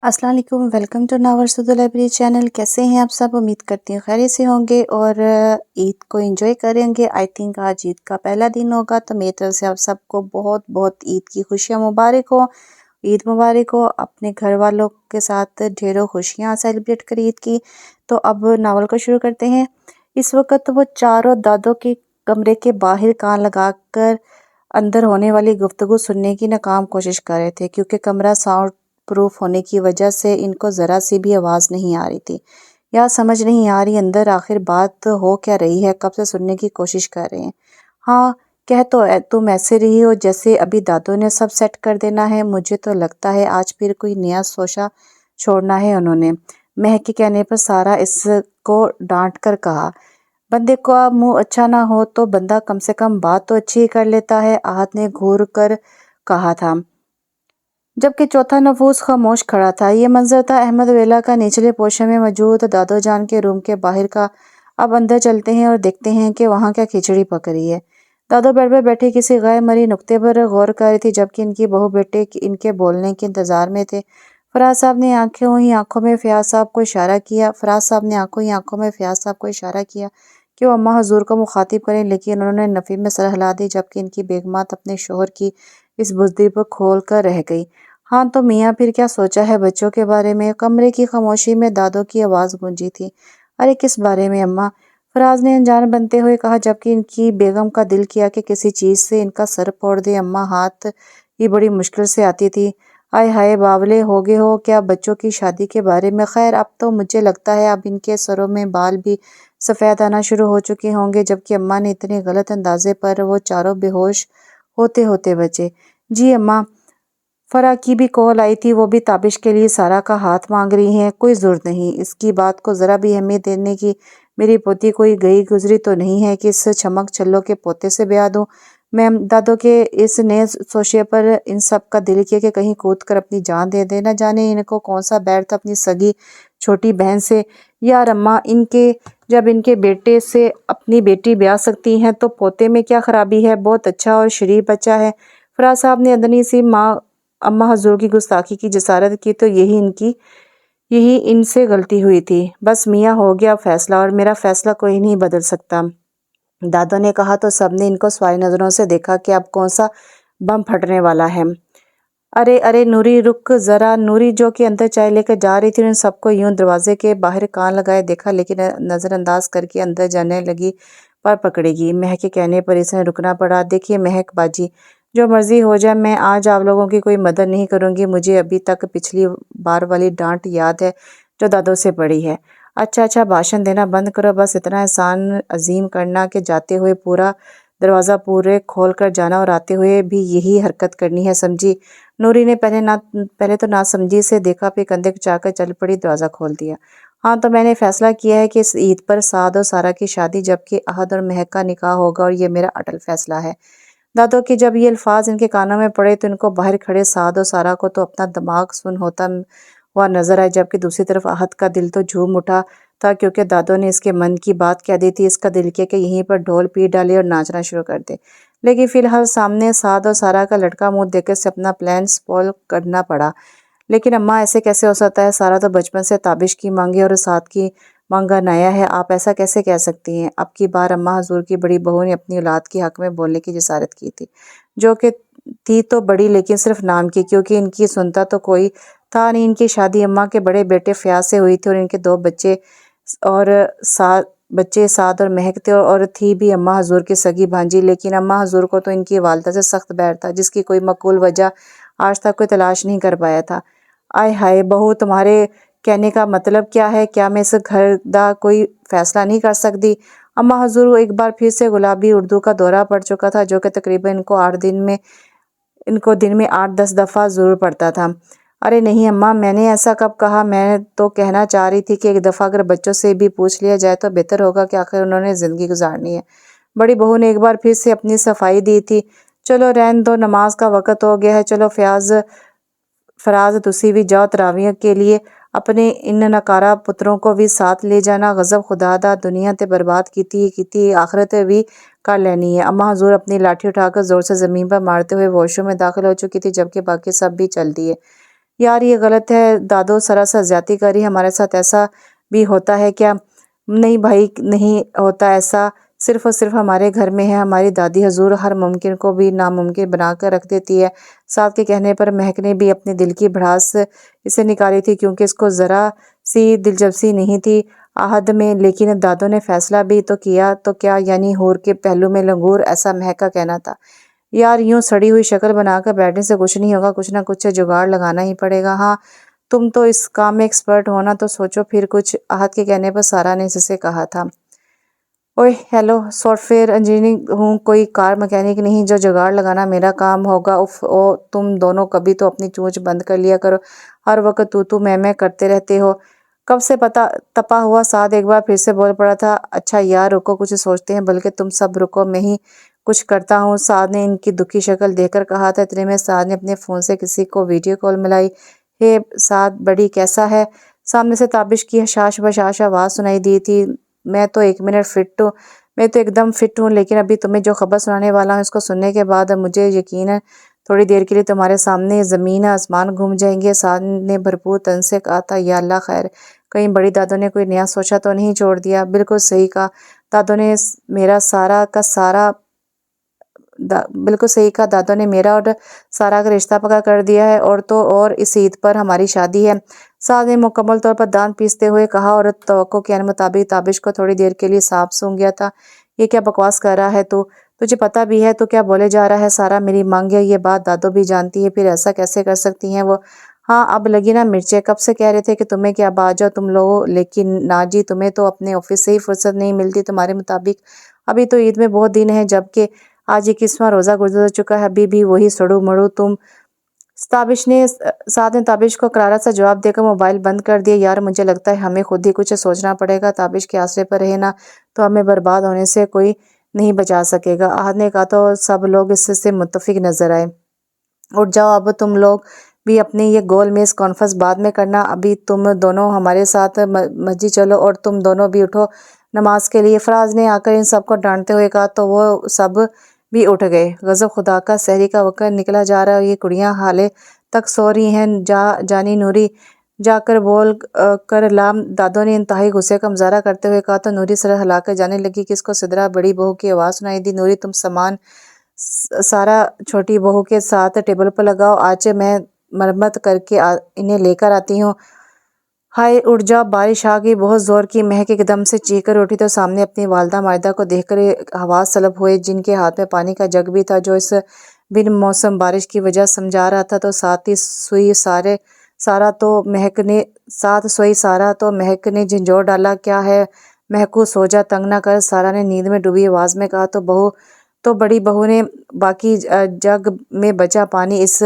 अस्सलाम वालेकुम, welcome to नावर्स library channel. कैसे हैं आप सब? उम्मीद करती हूँ खैरियत से होंगे और ईद को एंजॉय करेंगे। आई थिंक आज ईद का पहला दिन होगा, तो मेरी तरफ से आप सबको बहुत बहुत ईद की खुशियाँ मुबारक हो। ईद मुबारक हो। अपने घर वालों के साथ ढेरों खुशियाँ सेलिब्रेट करें ईद की। तो अब नावल को शुरू करते हैं। इस वक्त वो चारों दादों के कमरे के बाहर कान लगाकर अंदर होने वाली गुफ्तगू सुनने की नाकाम कोशिश कर रहे थे, क्योंकि कमरा साउंड प्रूफ होने की वजह से इनको ज़रा सी भी आवाज़ नहीं आ रही थी। या समझ नहीं आ रही अंदर आखिर बात हो क्या रही है, कब से सुनने की कोशिश कर रहे हैं। हाँ, कह तो तुम ऐसे रही हो जैसे अभी दादों ने सब सेट कर देना है। मुझे तो लगता है आज फिर कोई नया सोचा छोड़ना है उन्होंने। महक के कहने पर सारा इसको डांट कर कहा, बंदे का मुंह अच्छा ना हो तो बंदा कम से कम बात तो अच्छी ही कर लेता है। आहत ने घूर कर कहा था, जबकि चौथा नफूस खामोश खड़ा था। ये मंजर था अहमद वेला का निचले पोर्शन में मौजूद दादो जान के रूम के बाहर का। अब अंदर चलते हैं और देखते हैं कि वहाँ क्या खिचड़ी पक रही है। दादो बेड पर बैठे किसी गैर मरी नुक्ते पर गौर कर रही थी, जबकि इनकी बहू बेटे इनके बोलने के इंतजार में थे। फराज साहब ने आंखों ही आंखों में फयाज साहब को इशारा किया। फराज साहब ने आंखों ही आंखों में फयाज साहब को इशारा किया कि वो अम्मा हजूर को मुखातिब करें, लेकिन उन्होंने नफी में सर हिला दी, जबकि इनकी बेगमात अपने शोहर की इस बुजदिल पर खोल कर रह गई। हाँ तो मियाँ फिर क्या सोचा है बच्चों के बारे में? कमरे की खामोशी में दादों की आवाज़ गूंजी थी। अरे किस बारे में अम्मा? फराज ने अनजान बनते हुए कहा, जबकि इनकी बेगम का दिल किया कि किसी चीज़ से इनका सर फोड़ दे। अम्मा हाथ ही बड़ी मुश्किल से आती थी। आय हाय बावले हो गए हो क्या बच्चों की शादी के बारे में? खैर अब तो मुझे लगता है अब इनके सरों में बाल भी सफ़ेद आना शुरू हो चुके होंगे। जबकि अम्मा ने इतने गलत अंदाजे पर वो चारों बेहोश होते होते बचे। जी अम्मा, फरा की भी कॉल आई थी, वो भी ताबिश के लिए सारा का हाथ मांग रही हैं। कोई ज़रूरत नहीं इसकी बात को ज़रा भी अहमियत देने की। मेरी पोती कोई गई गुजरी तो नहीं है कि इस चमक छल्लों के पोते से ब्याह दूँ। मैं दादों के इस नए सोशे पर इन सब का दिल किया कि कहीं कूद कर अपनी जान दे दे। न जाने इनको कौन सा बैर था अपनी सगी छोटी बहन से। यार अम्मा, इनके जब इनके बेटे से अपनी बेटी ब्याह सकती हैं तो पोते में क्या खराबी है? बहुत अच्छा और शरीफ बच्चा है। फराज साहब ने अदनी सी अम्मा हजूर की गुस्ताखी की जसारत की, तो यही इनसे गलती हुई थी। बस मियाँ हो गया फैसला और मेरा फैसला कोई नहीं बदल सकता, दादों ने कहा। तो सबने इनको सवाल नजरों से देखा कि अब कौन सा बम फटने वाला है। अरे अरे नूरी रुक जरा। नूरी जो कि अंदर चाय लेकर जा रही थी, उन सबको यूं दरवाजे के बाहर कान लगाए देखा, लेकिन नजरअंदाज करके अंदर जाने लगी पर पकड़ेगी। महक के कहने पर इसने रुकना पड़ा। देखिए महक बाजी, जो मर्जी हो जाए, मैं आज आप लोगों की कोई मदद नहीं करूंगी। मुझे अभी तक पिछली बार वाली डांट याद है जो दादों से पड़ी है। अच्छा अच्छा, भाषण देना बंद करो। बस इतना एहसान अजीम करना कि जाते हुए पूरा दरवाज़ा पूरे खोल कर जाना और आते हुए भी यही हरकत करनी है, समझी? नूरी ने पहले तो नासमझी से देखा, फिर कंधे कुचाकर चल पड़ी, दरवाज़ा खोल दिया। हाँ तो मैंने फैसला किया है कि इस ईद पर साद और सारा की शादी, जबकि अहद और महक का निकाह होगा, और ये मेरा अटल फैसला है। दादों के जब ये अल्फाज इनके कानों में पड़े तो इनको बाहर खड़े साद और सारा को तो अपना दिमाग सुन होता हुआ नजर आया, जबकि दूसरी तरफ अहद का दिल तो झूम उठा था, क्योंकि दादों ने इसके मन की बात कह दी थी। इसका दिल किया कि यहीं पर ढोल पीट डाले और नाचना शुरू कर दे, लेकिन फिलहाल सामने साद और सारा का लटका मुंह देखकर से अपना प्लान स्पॉइल करना पड़ा। लेकिन अम्मा ऐसे कैसे हो सकता है? सारा तो बचपन से ताबिश की मांगी और साथ की मांगा नया है, आप ऐसा कैसे कह सकती हैं? अब की बार अम्मा हजूर की बड़ी बहू ने अपनी औलाद के हक में बोलने की जसारत की थी, जो कि थी तो बड़ी लेकिन सिर्फ नाम की, क्योंकि इनकी सुनता तो कोई था नहीं। इनकी शादी अम्मा के बड़े बेटे फयाज से हुई थी और इनके दो बच्चे और साद और महक थे, और थी भी अम्मा हजूर की सगी भांजी। लेकिन अम्मा हजूर को तो इनकी वालदा से सख्त बैर था, जिसकी कोई मकबूल वजह आज तक कोई तलाश नहीं कर पाया था। आय हाय बहू, तुम्हारे कहने का मतलब क्या है? क्या मैं इस घर का कोई फैसला नहीं कर सकती? अम्मा हजूर एक बार फिर से गुलाबी उर्दू का दौरा पड़ चुका था, जो कि तकरीबन इनको दिन में 8-10 दफ़ा ज़रूर पड़ता था। अरे नहीं अम्मा, मैंने ऐसा कब कहा? मैं तो कहना चाह रही थी कि एक दफ़ा अगर बच्चों से भी पूछ लिया जाए तो बेहतर होगा, कि आखिर उन्होंने ज़िंदगी गुजारनी है। बड़ी बहू ने एक बार फिर से अपनी सफाई दी थी। चलो रहने दो, नमाज का वक़्त हो गया है। चलो फराज तुसी भी जाओ तरावियों के लिए, अपने इन नकारा पुत्रों को भी साथ ले जाना। गजब खुदा दा, दुनिया ते बर्बाद की आखिरत भी कर लेनी है। अम्मा हजूर अपनी लाठी उठाकर जोर से ज़मीन पर मारते हुए वॉशरूम में दाखिल हो चुकी थी, जबकि बाकी सब भी चल दिए। यार ये गलत है, दादो सरासर ज्यादती कर रही है हमारे साथ, ऐसा भी होता है क्या? नहीं भाई, नहीं होता ऐसा, सिर्फ और सिर्फ हमारे घर में है। हमारी दादी हजूर हर मुमकिन को भी नामुमकिन बना कर रख देती है। साथ के कहने पर महक ने भी अपने दिल की भड़ास इसे निकाली थी, क्योंकि इसको ज़रा सी दिलचस्पी नहीं थी आहद में। लेकिन दादो ने फैसला भी तो किया, तो क्या यानी हूर के पहलू में लंगूर, ऐसा महक का कहना था। यार यूं सड़ी हुई शक्ल बनाकर बैठने से कुछ नहीं होगा, कुछ ना कुछ जुगाड़ लगाना ही पड़ेगा। हाँ, तुम तो इस काम में एक्सपर्ट हो ना, तो सोचो फिर कुछ, आहत के कहने पर सारा ने इससे कहा था। ओए हेलो, सॉफ्टवेयर इंजीनियर हूँ, कोई कार मैकेनिक नहीं जो जुगाड़ लगाना मेरा काम होगा। उफ ओ, तुम दोनों कभी तो अपनी चोंच बंद कर लिया करो, हर वक्त तू मैं करते रहते हो। कब से पता तपा हुआ साद एक बार फिर से बोल पड़ा था। अच्छा यार रुको, कुछ सोचते हैं, बल्कि तुम सब रुको, मैं ही कुछ करता हूँ, साद ने इनकी दुखी शक्ल देखकर कहा था। इतने में साद ने अपने फ़ोन से किसी को वीडियो कॉल मिलाई। हे साद बड़ी, कैसा है? सामने से ताबिश की शाश बशाश आवाज़ सुनाई दी थी। मैं तो 1 मिनट फिट हूँ, मैं तो एकदम फिट हूँ, लेकिन अभी तुम्हें जो खबर सुनाने वाला हूँ इसको सुनने के बाद मुझे यकीन है थोड़ी देर के लिए तुम्हारे सामने ज़मीन आसमान घूम जाएंगे। साद ने भरपूर तन से कहा था। या अल्लाह खैर, कहीं बड़ी दादों ने कोई नया सोचा तो नहीं छोड़ दिया? बिल्कुल सही कहा दादों ने, मेरा सारा का सारा बिल्कुल सही कहा दादों ने, मेरा और सारा का रिश्ता पक्का कर दिया है, और तो और इस ईद पर हमारी शादी है। साद ने मुकम्मल तौर पर दांत पीसते हुए कहा, और तवक्को के मुताबिक ताबिश को थोड़ी देर के लिए सांप सूंघ गया था। ये क्या बकवास कर रहा है तू? तुझे पता भी है तो क्या बोले जा रहा है? सारा मेरी मांग है, ये बात दादो भी जानती है, फिर ऐसा कैसे कर सकती हैं वो? हाँ अब लगी ना मिर्चें, कब से कह रहे थे कि तुम्हें क्या अब आ जाओ तुम लोग, लेकिन ना जी, तुम्हें तो अपने ऑफिस से ही फुर्सत नहीं मिलती तुम्हारे मुताबिक। अभी तो ईद में बहुत दिन है, जबकि आज 21वां रोज़ा गुजर चुका है, अभी भी वही सड़ू मड़ू तुम। साथ ने ताबिश को करारा सा जवाब देकर मोबाइल बंद कर दिया। यार मुझे लगता है हमें खुद ही कुछ सोचना पड़ेगा, ताबिश के आसरे पर रहे ना तो हमें बर्बाद होने से कोई नहीं बचा सकेगा। आहद ने कहा तो सब लोग इससे मुत्तफिक नजर आए। उठ जाओ अब तुम लोग भी, अपनी ये गोल मेज कॉन्फ्रेंस बाद में करना, अभी तुम दोनों हमारे साथ मस्जिद चलो, और तुम दोनों भी उठो नमाज के लिए। फराज ने आकर इन सबको डांटते हुए कहा, तो वो सब भी उठ गए। गज़ब खुदा का, सहरी का वक्त निकला जा रहा है, ये कुड़ियाँ हाले तक सो रही हैं। जानी नूरी जाकर बोल कर लाम, दादों ने इंतहाई गुस्से का मुजाहरा करते हुए कहा। तो नूरी सर हिलाकर जाने लगी कि इसको सिदरा बड़ी बहू की आवाज़ सुनाई दी। नूरी तुम सामान सारा छोटी बहू के साथ टेबल पर लगाओ, आज मैं मरम्मत करके इन्हें लेकर आती हूँ। हाय उठ जा, बारिश आ गई बहुत जोर की। महक एकदम से चीख कर उठी तो सामने अपनी वालदा मायदा को देखकर हवास तलब हुए, जिनके हाथ में पानी का जग भी था, जो इस बिन मौसम बारिश की वजह समझा रहा था। तो साथ ही सुई सारा तो महक ने झंझोर डाला। क्या है महकू, सो जा, तंग ना कर, सारा ने नींद में डूबी आवाज में कहा। तो बड़ी बहू ने बाकी जग में बचा पानी इस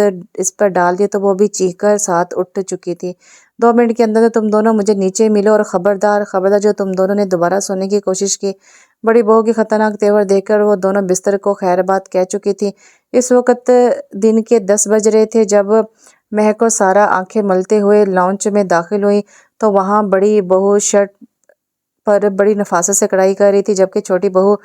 पर डाल दिया, तो वो भी चीख कर साथ उठ चुकी थी। 2 मिनट के अंदर तो तुम दोनों मुझे नीचे मिलो, और खबरदार खबरदार जो तुम दोनों ने दोबारा सोने की कोशिश की। बड़ी बहू की खतरनाक तेवर देखकर वो दोनों बिस्तर को खैरबाद कह चुकी थी। इस वक्त दिन के 10 बज रहे थे जब महक और सारा आंखें मलते हुए लॉन्च में दाखिल हुई। तो वहाँ बड़ी बहू शर्ट पर बड़ी नफासत से कढ़ाई कर रही थी, जबकि छोटी बहू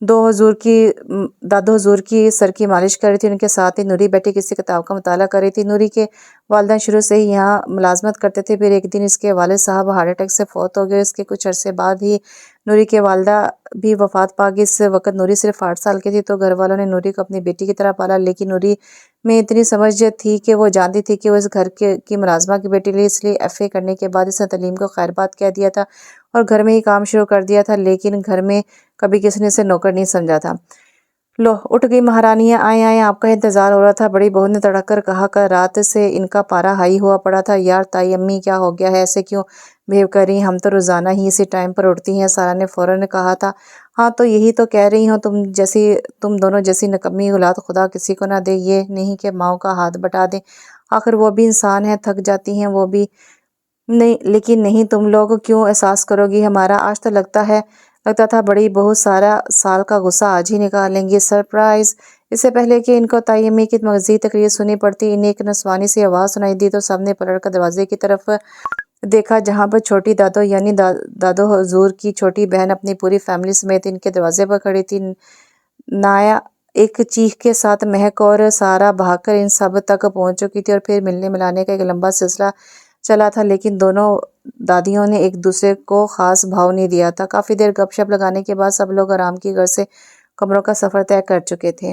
दादो हजूर की सर की मालिश कर रही थी। उनके साथ ही नूरी बैठी किसी किताब का मुताला कर रही थी। नूरी के वालिदैन शुरू से ही यहाँ मुलाजमत करते थे, फिर एक दिन इसके वालिद साहब हार्ट अटैक से फौत हो गए। इसके कुछ अरसे बाद ही नूरी के वालदा भी वफात पा गई। इस वक्त नूरी सिर्फ 8 साल की थी, तो घर वालों ने नूरी को अपनी बेटी की तरह पाला। लेकिन नूरी में इतनी समझ थी कि वो जानती थी कि वो इस घर की मुलाजमा की बेटी ली, इसलिए FA करने के बाद इसने तलीम को खैरबाद कह दिया था और घर में ही काम शुरू कर दिया था। लेकिन घर में कभी किसी ने इसे नौकर नहीं समझा था। लो उठ गई महारानियां, आए आए, आपका इंतजार हो रहा था, बड़ी बहू ने तड़क कर कहा। कर रात से इनका पारा हाई हुआ पड़ा था। यार ताई अम्मी क्या हो गया है, ऐसे क्यों बिहेव कर रही हैं? हम तो रोजाना ही इसी टाइम पर उठती हैं, सारा ने फौरन कहा था। हाँ तो यही तो कह रही हूँ, तुम दोनों जैसी नकम्मी औलाद खुदा किसी को ना दे। ये नहीं कि माओ का हाथ बटा दे, आखिर वो भी इंसान है, थक जाती हैं वो भी। नहीं लेकिन नहीं, तुम लोग क्यों एहसास करोगी हमारा? आज तो लगता था बड़ी बहुत सारा साल का गुस्सा आज ही निकालेंगी। सरप्राइज! इससे पहले कि इनको ताई अम्मी की मज़ीद तकरीर सुनी पड़ती, इन्हें एक नस्वानी सी आवाज़ सुनाई दी। तो सबने पलट कर दरवाजे की तरफ देखा, जहाँ पर छोटी दादो यानी दादो हजूर की छोटी बहन अपनी पूरी फैमिली समेत इनके दरवाजे पर खड़ी थी। नाया ایک چیخ کے ساتھ مہک اور سارا بھاگ کر ان سب تک پہنچ چکی تھی اور پھر ملنے ملانے کا ایک لمبا سلسلہ چلا تھا، لیکن دونوں دادیوں نے ایک دوسرے کو خاص بھاؤ نہیں دیا تھا۔ کافی دیر گپ شپ لگانے کے بعد سب لوگ آرام کی غرض سے کمروں کا سفر طے کر چکے تھے۔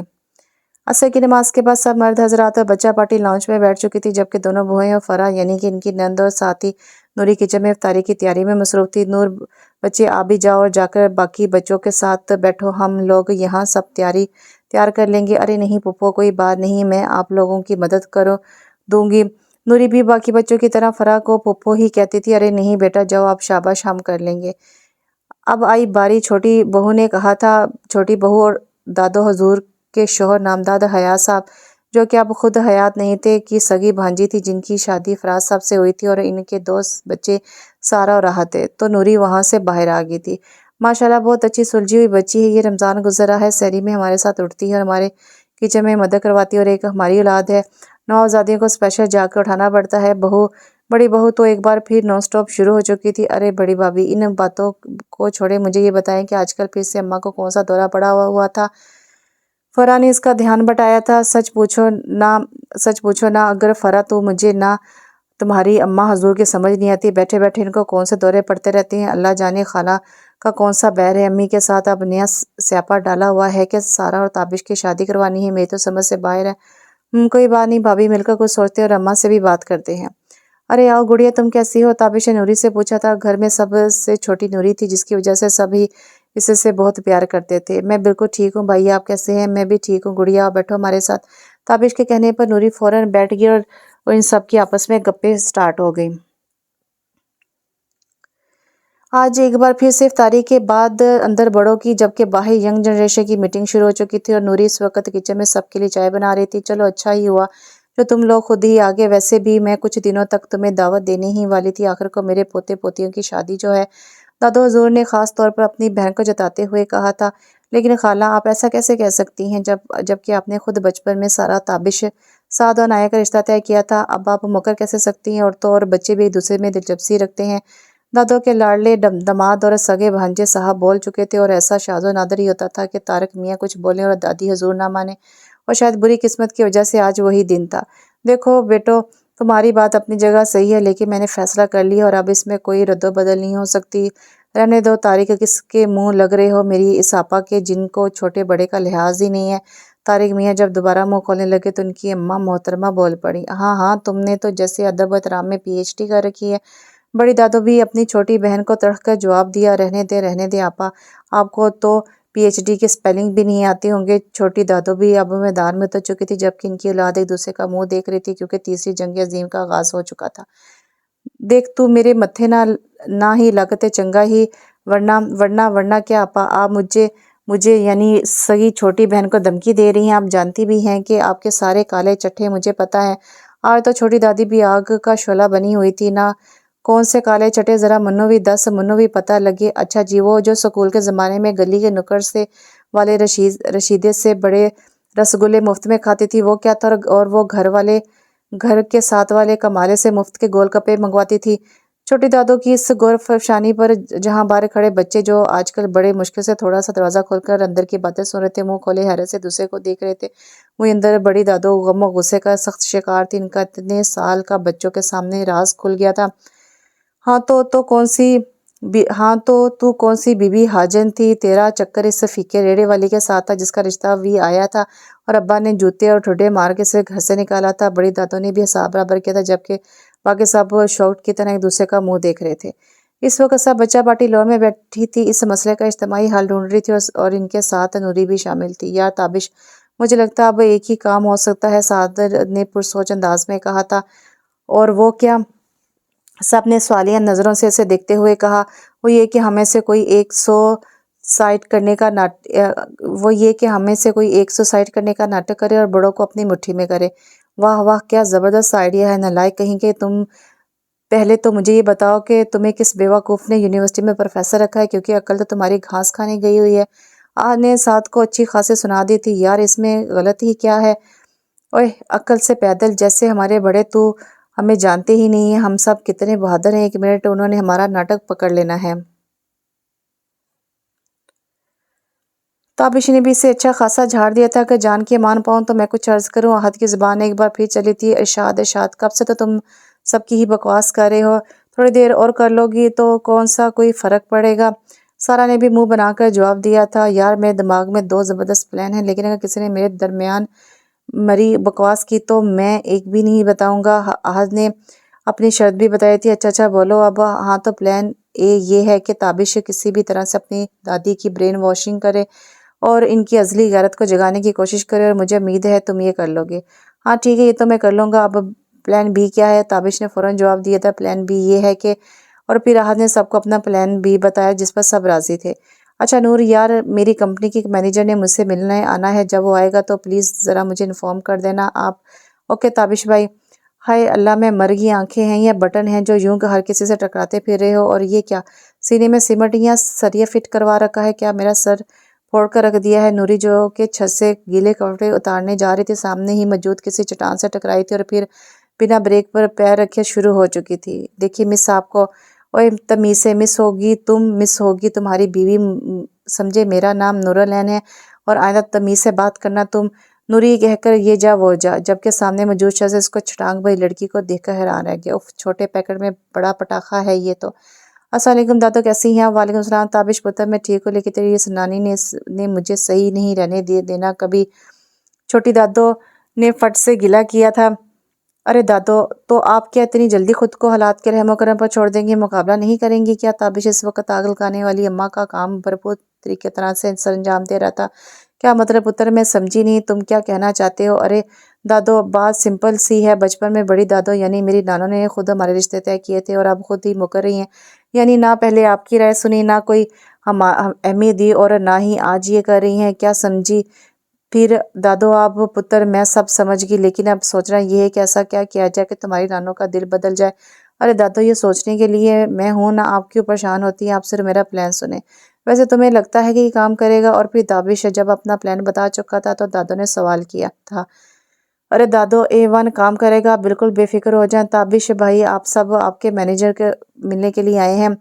عصر کی نماز کے بعد سب مرد حضرات اور بچہ پارٹی لاؤنج میں بیٹھ چکی تھی، جبکہ دونوں بہوئیں اور فرح یعنی کہ ان کی نند اور ساتھی نوری کچن میں افطاری کی تیاری میں مصروف تھی۔ نور بچے آپ بھی جاؤ اور جا کر باقی بچوں کے ساتھ بیٹھو، ہم لوگ یہاں سب تیار کر لیں گے۔ ارے نہیں پھپھو، کوئی بات نہیں، میں آپ لوگوں کی مدد کر دوں گی۔ نوری بھی باقی بچوں کی طرح فرح کو پھپھو ہی کہتی تھی۔ ارے نہیں بیٹا جاؤ آپ، شاباش، ہم کر لیں گے۔ اب آئی باری چھوٹی بہو نے کہا تھا۔ چھوٹی بہو اور دادو حضور کے شوہر نامداد حیات صاحب، جو کہ اب خود حیات نہیں تھے، کی سگی بھانجی تھی، جن کی شادی فراز صاحب سے ہوئی تھی، اور ان کے دو بچے سارا اور راحت تھے، تو نوری وہاں سے باہر آ گئی تھی۔ ماشاءاللہ بہت اچھی سلجھی ہوئی بچی ہے، یہ رمضان گزر رہا ہے، سحری میں ہمارے ساتھ اٹھتی ہے اور ہمارے کچن میں مدد کرواتی ہے، اور ایک ہماری اولاد ہے۔ نوزادیوں کو اسپیشل جا کے اٹھانا پڑتا ہے۔ بڑی بہو تو ایک بار پھر نان سٹاپ شروع ہو چکی تھی۔ ارے بڑی بھابھی، ان باتوں کو چھوڑے، مجھے یہ بتائیں کہ آج کل پھر سے اماں کو کون سا دورہ پڑا ہوا تھا؟ فرح نے اس کا دھیان بٹایا تھا۔ سچ پوچھو نا اگر فرح، تو مجھے نہ تمہاری اماں حضور کی سمجھ نہیں آتی، بیٹھے بیٹھے ان کو کون سے دورے پڑتے رہتے ہیں، اللہ جانے خالہ کا کون سا بیر ہے، امی کے ساتھ اب نیا سیاپا ڈالا ہوا ہے کہ سارا اور تابش کی شادی کروانی ہے، میری تو سمجھ سے باہر ہے۔ کوئی بات نہیں بھابھی، مل کر کچھ سوچتے اور اماں سے بھی بات کرتے ہیں۔ ارے آؤ گڑیا، تم کیسی ہو؟ تابش نے نوری سے پوچھا تھا۔ گھر میں سب سے چھوٹی نوری تھی، جس کی وجہ سے سبھی اسے سے بہت پیار کرتے تھے۔ میں بالکل ٹھیک ہوں بھائی، آپ کیسے ہیں؟ میں بھی ٹھیک ہوں گڑیا، آؤ بیٹھو ہمارے ساتھ۔ تابش کے کہنے پر نوری فوراً بیٹھ گئی اور ان سب کی آپس میں گپیں سٹارٹ ہو گئیں۔ آج ایک بار پھر سے افطاری کے بعد اندر بڑوں کی، جبکہ باہر ینگ جنریشن کی میٹنگ شروع ہو چکی تھی، اور نوری اس وقت کچن میں سب کے لیے چائے بنا رہی تھی۔ چلو اچھا ہی ہوا جو تم لوگ خود ہی آگے، ویسے بھی میں کچھ دنوں تک تمہیں دعوت دینے ہی والی تھی، آخر کو میرے پوتے پوتیوں کی شادی جو ہے۔ دادو حضور نے خاص طور پر اپنی بہن کو جتاتے ہوئے کہا تھا۔ لیکن خالہ، آپ ایسا کیسے کہہ سکتی ہیں جبکہ آپ نے خود بچپن میں سارا تابش، سعد اور نایا کا رشتہ طے کیا تھا، اب آپ مکر کیسے سکتی ہیں؟ عورتوں اور بچے بھی ایک دوسرے میں دلچسپی رکھتے ہیں۔ دادو کے لاڈلے داماد اور سگے بھانجے صاحب بول چکے تھے، اور ایسا شاذ و نادر ہی ہوتا تھا کہ طارق میاں کچھ بولیں اور دادی حضور نہ مانے، اور شاید بری قسمت کی وجہ سے آج وہی دن تھا۔ دیکھو بیٹو، تمہاری بات اپنی جگہ صحیح ہے، لیکن میں نے فیصلہ کر لیا اور اب اس میں کوئی رد و بدل نہیں ہو سکتی۔ رہنے دو طارق، کس کے منہ لگ رہے ہو میری اس آپا کے، جن کو چھوٹے بڑے کا لحاظ ہی نہیں ہے۔ طارق میاں جب دوبارہ منہ کھولنے لگے تو ان کی اماں محترمہ بول پڑی۔ ہاں ہاں، تم نے تو جیسے ادب و احترام میں پی ایچ ڈی کر رکھی ہے۔ بڑی دادو بھی اپنی چھوٹی بہن کو تڑپ کر جواب دیا۔ رہنے دے آپا، آپ کو تو پی ایچ ڈی کے سپیلنگ بھی نہیں آتے ہوں گے۔ چھوٹی دادو بھی اب میدان میں اتر چکی تھی، جبکہ ان کی اولاد ایک دوسرے کا منہ دیکھ رہی تھی، کیونکہ تیسری جنگ عظیم کا آغاز ہو چکا تھا۔ دیکھ تو میرے متھے نہ ہی لگتے چنگا ہی، ورنہ کیا آپا، آپ مجھے یعنی سگی چھوٹی بہن کو دھمکی دے رہی ہیں؟ آپ جانتی بھی ہیں کہ آپ کے سارے کالے چٹھے مجھے پتہ ہے۔ آج تو چھوٹی دادی بھی آگ کا شعلہ بنی ہوئی تھی۔ نہ کون سے کالے چٹے، ذرا منو بھی دس، منو بھی پتہ لگے۔ اچھا جی، وہ جو سکول کے زمانے میں گلی کے نکڑ سے والے رشیدے سے بڑے رسگلے مفت میں کھاتی تھی، وہ کیا تھا؟ اور وہ گھر کے ساتھ والے کمالے سے مفت کے گول گپے منگواتی تھی۔ چھوٹی دادو کی اس غور فشانی پر جہاں باہر کھڑے بچے، جو آج کل بڑے مشکل سے تھوڑا سا دروازہ کھول کر اندر کی باتیں سن رہے تھے، منہ کھولے حیرت سے دوسرے کو دیکھ رہے تھے، وہیں اندر بڑی دادو غم و غصے کا سخت شکار تھی۔ ان کا اتنے سال کا بچوں کے سامنے راز کھل گیا تھا۔ ہاں تو تو کون سی بی بی حاجن تھی؟ تیرا چکر اس فیکے ریڑے والی کے ساتھ تھا، جس کا رشتہ بھی آیا تھا، اور ابا نے جوتے اور ٹھڈے مار کے اسے گھر سے نکالا تھا۔ بڑی دادو نے بھی حساب برابر کیا تھا، جبکہ باقی سب شاکڈ کی طرح ایک دوسرے کا منہ دیکھ رہے تھے۔ اس وقت سب بچہ پارٹی لاؤنج میں بیٹھی تھی، اس مسئلے کا اجتماعی حل ڈھونڈ رہی تھی، اور ان کے ساتھ نوری بھی شامل تھی۔ یار تابش، مجھے لگتا ہے اب ایک ہی کام ہو سکتا ہے، سعد نے پرسوچ انداز میں کہا تھا۔ اور وہ کیا؟ سب نے سوالیہ نظروں سے اسے دیکھتے ہوئے کہا۔ وہ یہ کہ ہمیں سے کوئی ایک سوسائڈ کرنے کا ناٹک کرے اور بڑوں کو اپنی مٹھی میں کرے۔ واہ واہ، کیا زبردست آئیڈیا ہے، نالائق کہیں کہ تم پہلے تو مجھے یہ بتاؤ کہ تمہیں کس بیوقوف نے یونیورسٹی میں پروفیسر رکھا ہے، کیونکہ عقل تو تمہاری گھاس کھانے گئی ہوئی ہے۔ آج نے سعد کو اچھی خاصی سنا دی تھی۔ یار اس میں غلط ہی کیا ہے؟ اوئے عقل سے پیدل، جیسے ہمارے بڑے تو ہمیں جانتے ہی نہیں ہیں، ہم سب کتنے بہادر ہیں، ایک منٹ انہوں نے ہمارا ناٹک پکڑ لینا ہے۔ ताबिश ने भी इसे अच्छा खासा झाड़ दिया था कि जान के मान पाऊँ तो मैं कुछ अर्ज़ करूँ। अहद की ज़ुबान एक बार फिर चली थी, इरशाद इरशाद, कब से तो तुम सबकी ही बकवास कर रहे हो, थोड़ी देर और कर लोगी तो कौन सा कोई फ़र्क पड़ेगा। सारा ने भी मुंह बनाकर जवाब दिया था, यार मेरे दिमाग में दो ज़बरदस्त प्लान हैं, लेकिन अगर किसी ने मेरे दरमियान मरी बकवास की तो मैं एक भी नहीं बताऊंगा। अहद ने अपनी शर्त भी बताई थी। अच्छा अच्छा बोलो अब। हाँ तो प्लान ए ये है कि ताबिश किसी भी तरह से अपनी दादी की ब्रेन वॉशिंग करे और इनकी अज़ली गैरत को जगाने की कोशिश करे, और मुझे उम्मीद है तुम ये कर लोगे। हाँ ठीक है, ये तो मैं कर लूँगा। अब प्लान बी क्या है? ताबिश ने फ़ौरन जवाब दिया था, प्लान बी ये है कि, और फिर राहत ने सबको अपना प्लान बी बताया जिस पर सब राज़ी थे। अच्छा नूर यार, मेरी कंपनी की मैनेजर ने मुझसे मिलने आना है, जब वो आएगा तो प्लीज़ ज़रा मुझे इन्फॉर्म कर देना आप। ओके ताबिश भाई। हाय अल्लाह, मैं मर गई आंखें हैं या बटन हैं जो यूं हर किसी से टकराते फिर रहे हो, और ये क्या सीने में सिमट या सरिया फिट करवा रखा है? क्या मेरा सर फोड़ कर रख दिया है? नूरी जो कि छत से गीले कपड़े उतारने जा रही थी, सामने ही मौजूद किसी चट्टान से टकराई थी और फिर बिना ब्रेक पर पैर रखे शुरू हो चुकी थी। देखिए मिस आपको, ओए तमीज़ से मिस होगी तुम, मिस होगी तुम्हारी बीवी, समझे मेरा नाम नूरलैन है, और आइंदा तमीज़ से बात करना तुम। नूरी कहकर ये जा वो जा, जबकि सामने मौजूद शख्स इसको छटांग भरी लड़की को देखकर हैरान रह गया। उफ, छोटे पैकेट में बड़ा पटाखा है ये तो। अस्सलाम वालेकुम दादो, कैसी हैं आप? वालेकुम सलाम ताबिश पुत्र, मैं ठीक हूँ, लेकिन तेरी इस नानी ने मुझे सही नहीं रहने देना कभी। छोटी दादो ने फट से गिला किया था। अरे दादो, तो आप क्या इतनी जल्दी खुद को हालात के रहमो करम पर छोड़ देंगी, मुकाबला नहीं करेंगी क्या? ताबिश इस वक्त आगल खाने वाली अम्मा का काम भरपूर तरीके तरह से सरंजाम दे रहा था। क्या मतलब पुत्र, मैं समझी नहीं, तुम क्या कहना चाहते हो? अरे दादो, बात सिंपल सी है, बचपन में बड़ी दादो यानी मेरी नानों ने खुद हमारे रिश्ते तय किए थे और अब खुद ही मुकर रही हैं। यानी ना पहले आपकी राय सुनी, ना कोई हम अहमियत दी, और ना ही आज ये कर रही हैं। क्या समझी फिर दादो आप? पुत्र मैं सब समझ गई, लेकिन अब सोचना ये है कि ऐसा क्या किया जाए कि तुम्हारी नानों का दिल बदल जाए। अरे दादो, ये सोचने के लिए मैं हूं ना, आप क्यों परेशान होती हैं? आप सिर्फ मेरा प्लान सुने। वैसे तुम्हें लगता है कि ये काम करेगा? और फिर ताबिश जब अपना प्लान बता चुका था तो दादो ने सवाल किया था। अरे दादो, A1 काम करेगा, आप बिल्कुल बेफिक्र हो जाएं। ताबिश भाई, आप सब आपके मैनेजर के मिलने के लिए आए हैं,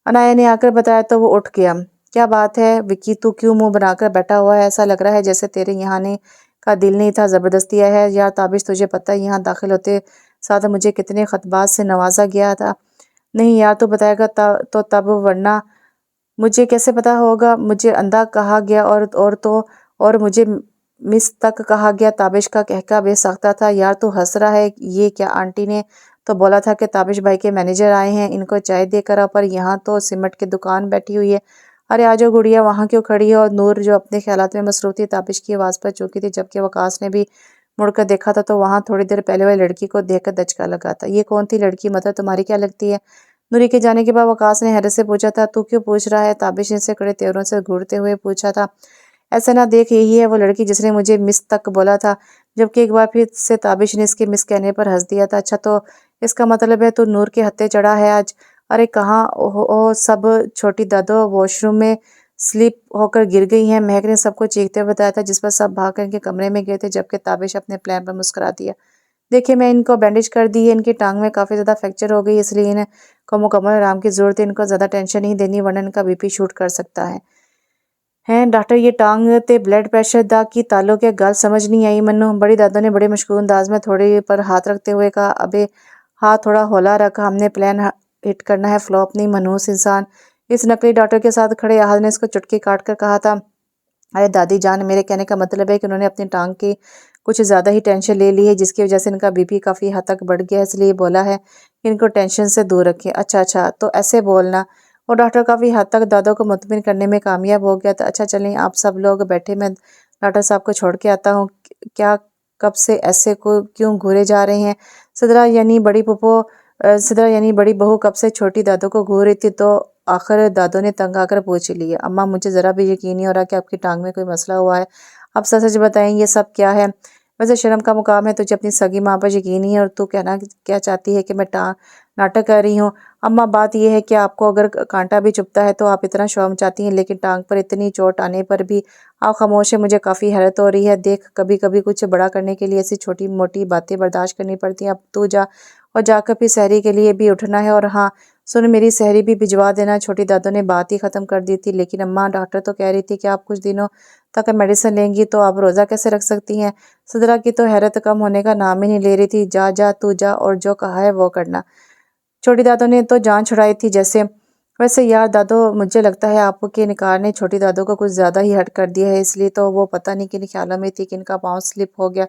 अनाया ने आकर बताया तो वो उठ गया। क्या बात है विक्की, तू क्यों मुंह बनाकर बैठा हुआ है? ऐसा लग रहा है जैसे तेरे यहाँ आने का दिल नहीं था, ज़बरदस्ती आया है। यार ताबिश, तुझे पता है यहाँ दाखिल होते साथ मुझे कितने खतबात से नवाजा गया था। नहीं यार, तू बताएगा तो तब, वरना मुझे कैसे पता होगा? मुझे अंधा कहा गया और मुझे मिस तक कहा गया। ताबिश का कहका बेसाख्ता था। यार तू हंस रहा है, ये क्या? आंटी ने तो बोला था कि ताबिश भाई के मैनेजर आए हैं, इनको चाय देकर आ, पर यहाँ तो सिमट की दुकान बैठी हुई है। अरे आजो गुड़िया, वहाँ क्यों खड़ी है? और नूर जो अपने ख्यालात में मसरूफ थी, ताबिश की आवाज़ पर चौंकी थी, जबकि वकास ने भी मुड़कर देखा था तो वहाँ थोड़ी देर पहले वाली लड़की को देखकर दचका लगा था। ये कौन थी लड़की? मतलब तुम्हारी क्या लगती है? नूरी के जाने के बाद वकास ने हैरत से पूछा था। तू क्यों पूछ रहा है? ताबिश ने से कड़े तेवरों से घूरते हुए पूछा था। ऐसा ना देख, यही है वो लड़की जिसने मुझे मिस तक बोला था। जबकि एक बार फिर से ताबिश ने इसके मिस कहने पर हंस दिया था। अच्छा तो इसका मतलब है तू नूर के हत्थे चढ़ा है आज? अरे कहाँ ओ सब। छोटी दादो वॉशरूम में स्लिप होकर गिर गई हैं, महक ने सबको चीखते हुए बताया था, जिस पर सब भाग कर इनके कमरे में गए थे, जबकि ताबिश अपने प्लान पर मुस्कुरा दिया। देखिए मैं इनको बैंडेज कर दी है, इनकी टांग में काफ़ी ज़्यादा फ्रैक्चर हो गई, इसलिए इनको मुकम्मल आराम की ज़रूरत है। इनको ज़्यादा टेंशन नहीं देनी, वरना इनका बीपी शूट कर सकता है। हैं डॉक्टर, ये टांग ते ब्लड प्रेशर दा की ताल्लुक है? गल समझ नहीं आई मन्नू। बड़ी दादों ने बड़े मशकूक अंदाज में थोड़े पर हाथ रखते हुए कहा। अबे हाथ थोड़ा हौला रखा, हमने प्लान हिट करना है, फ्लॉप नहीं। मनहूस इंसान। इस नकली डॉक्टर के साथ खड़े आहद ने इसको चुटकी काट कर कहा था। अरे दादी जान, मेरे कहने का मतलब है कि उन्होंने अपनी टांग की कुछ ज़्यादा ही टेंशन ले ली है, जिसकी वजह से इनका बीपी काफ़ी हद तक बढ़ गया है, इसलिए बोला है कि इनको टेंशन से दूर रखें। अच्छा अच्छा, तो ऐसे बोलना। और डॉक्टर काफ़ी हद तक दादों को मुतमिन करने में कामयाब हो गया था। अच्छा चलें आप सब लोग बैठे, मैं डॉक्टर साहब को छोड़ के आता हूँ। क्या कब से ऐसे को क्यों घूरे जा रहे हैं? सदरा यानी बड़ी पुप्पो, सदरा यानी बड़ी बहू कब से छोटी दादों को घूर रही थी, तो आखिर दादों ने तंग आकर पूछ लिया। अम्मा मुझे ज़रा भी यकीन नहीं हो रहा कि आपकी टांग में कोई मसला हुआ है, आप सच सच बताएं ये सब क्या है? वैसे शर्म का मुकाम है, तुझे अपनी सगी माँ पर यकीन नहीं है और तू कहना क्या चाहती है कि मैं नाटक कर रही हूँ? अम्मा बात यह है कि आपको अगर कांटा भी चुभता है तो आप इतना शर्म चाहती हैं, लेकिन टांग पर इतनी चोट आने पर भी आप खामोश है। मुझे काफ़ी हैरत हो रही है। देख, कभी कभी कुछ बड़ा करने के लिए ऐसी छोटी मोटी बातें बर्दाश्त करनी पड़ती हैं। अब तू जा और जाकर फिर सहरी के लिए भी उठना है, और हाँ सुनो मेरी सहरी भी भिजवा देना। छोटी दादो ने बात ही ख़त्म कर दी थी। लेकिन अम्मा, डॉक्टर तो कह रही थी कि आप कुछ दिनों तक मेडिसिन लेंगी तो आप रोज़ा कैसे रख सकती हैं। सदरा की तो हैरत कम होने का नाम ही नहीं ले रही थी। जा जा तू जा और जो कहा है वो करना। छोटी दादो ने तो जान छुड़ाई थी जैसे। वैसे यार दादो, मुझे लगता है आपके इनकार ने छोटी दादो को कुछ ज़्यादा ही हट कर दिया है, इसलिए तो वो पता नहीं किन ख्यालों में थी कि इनका पाँव स्लिप हो गया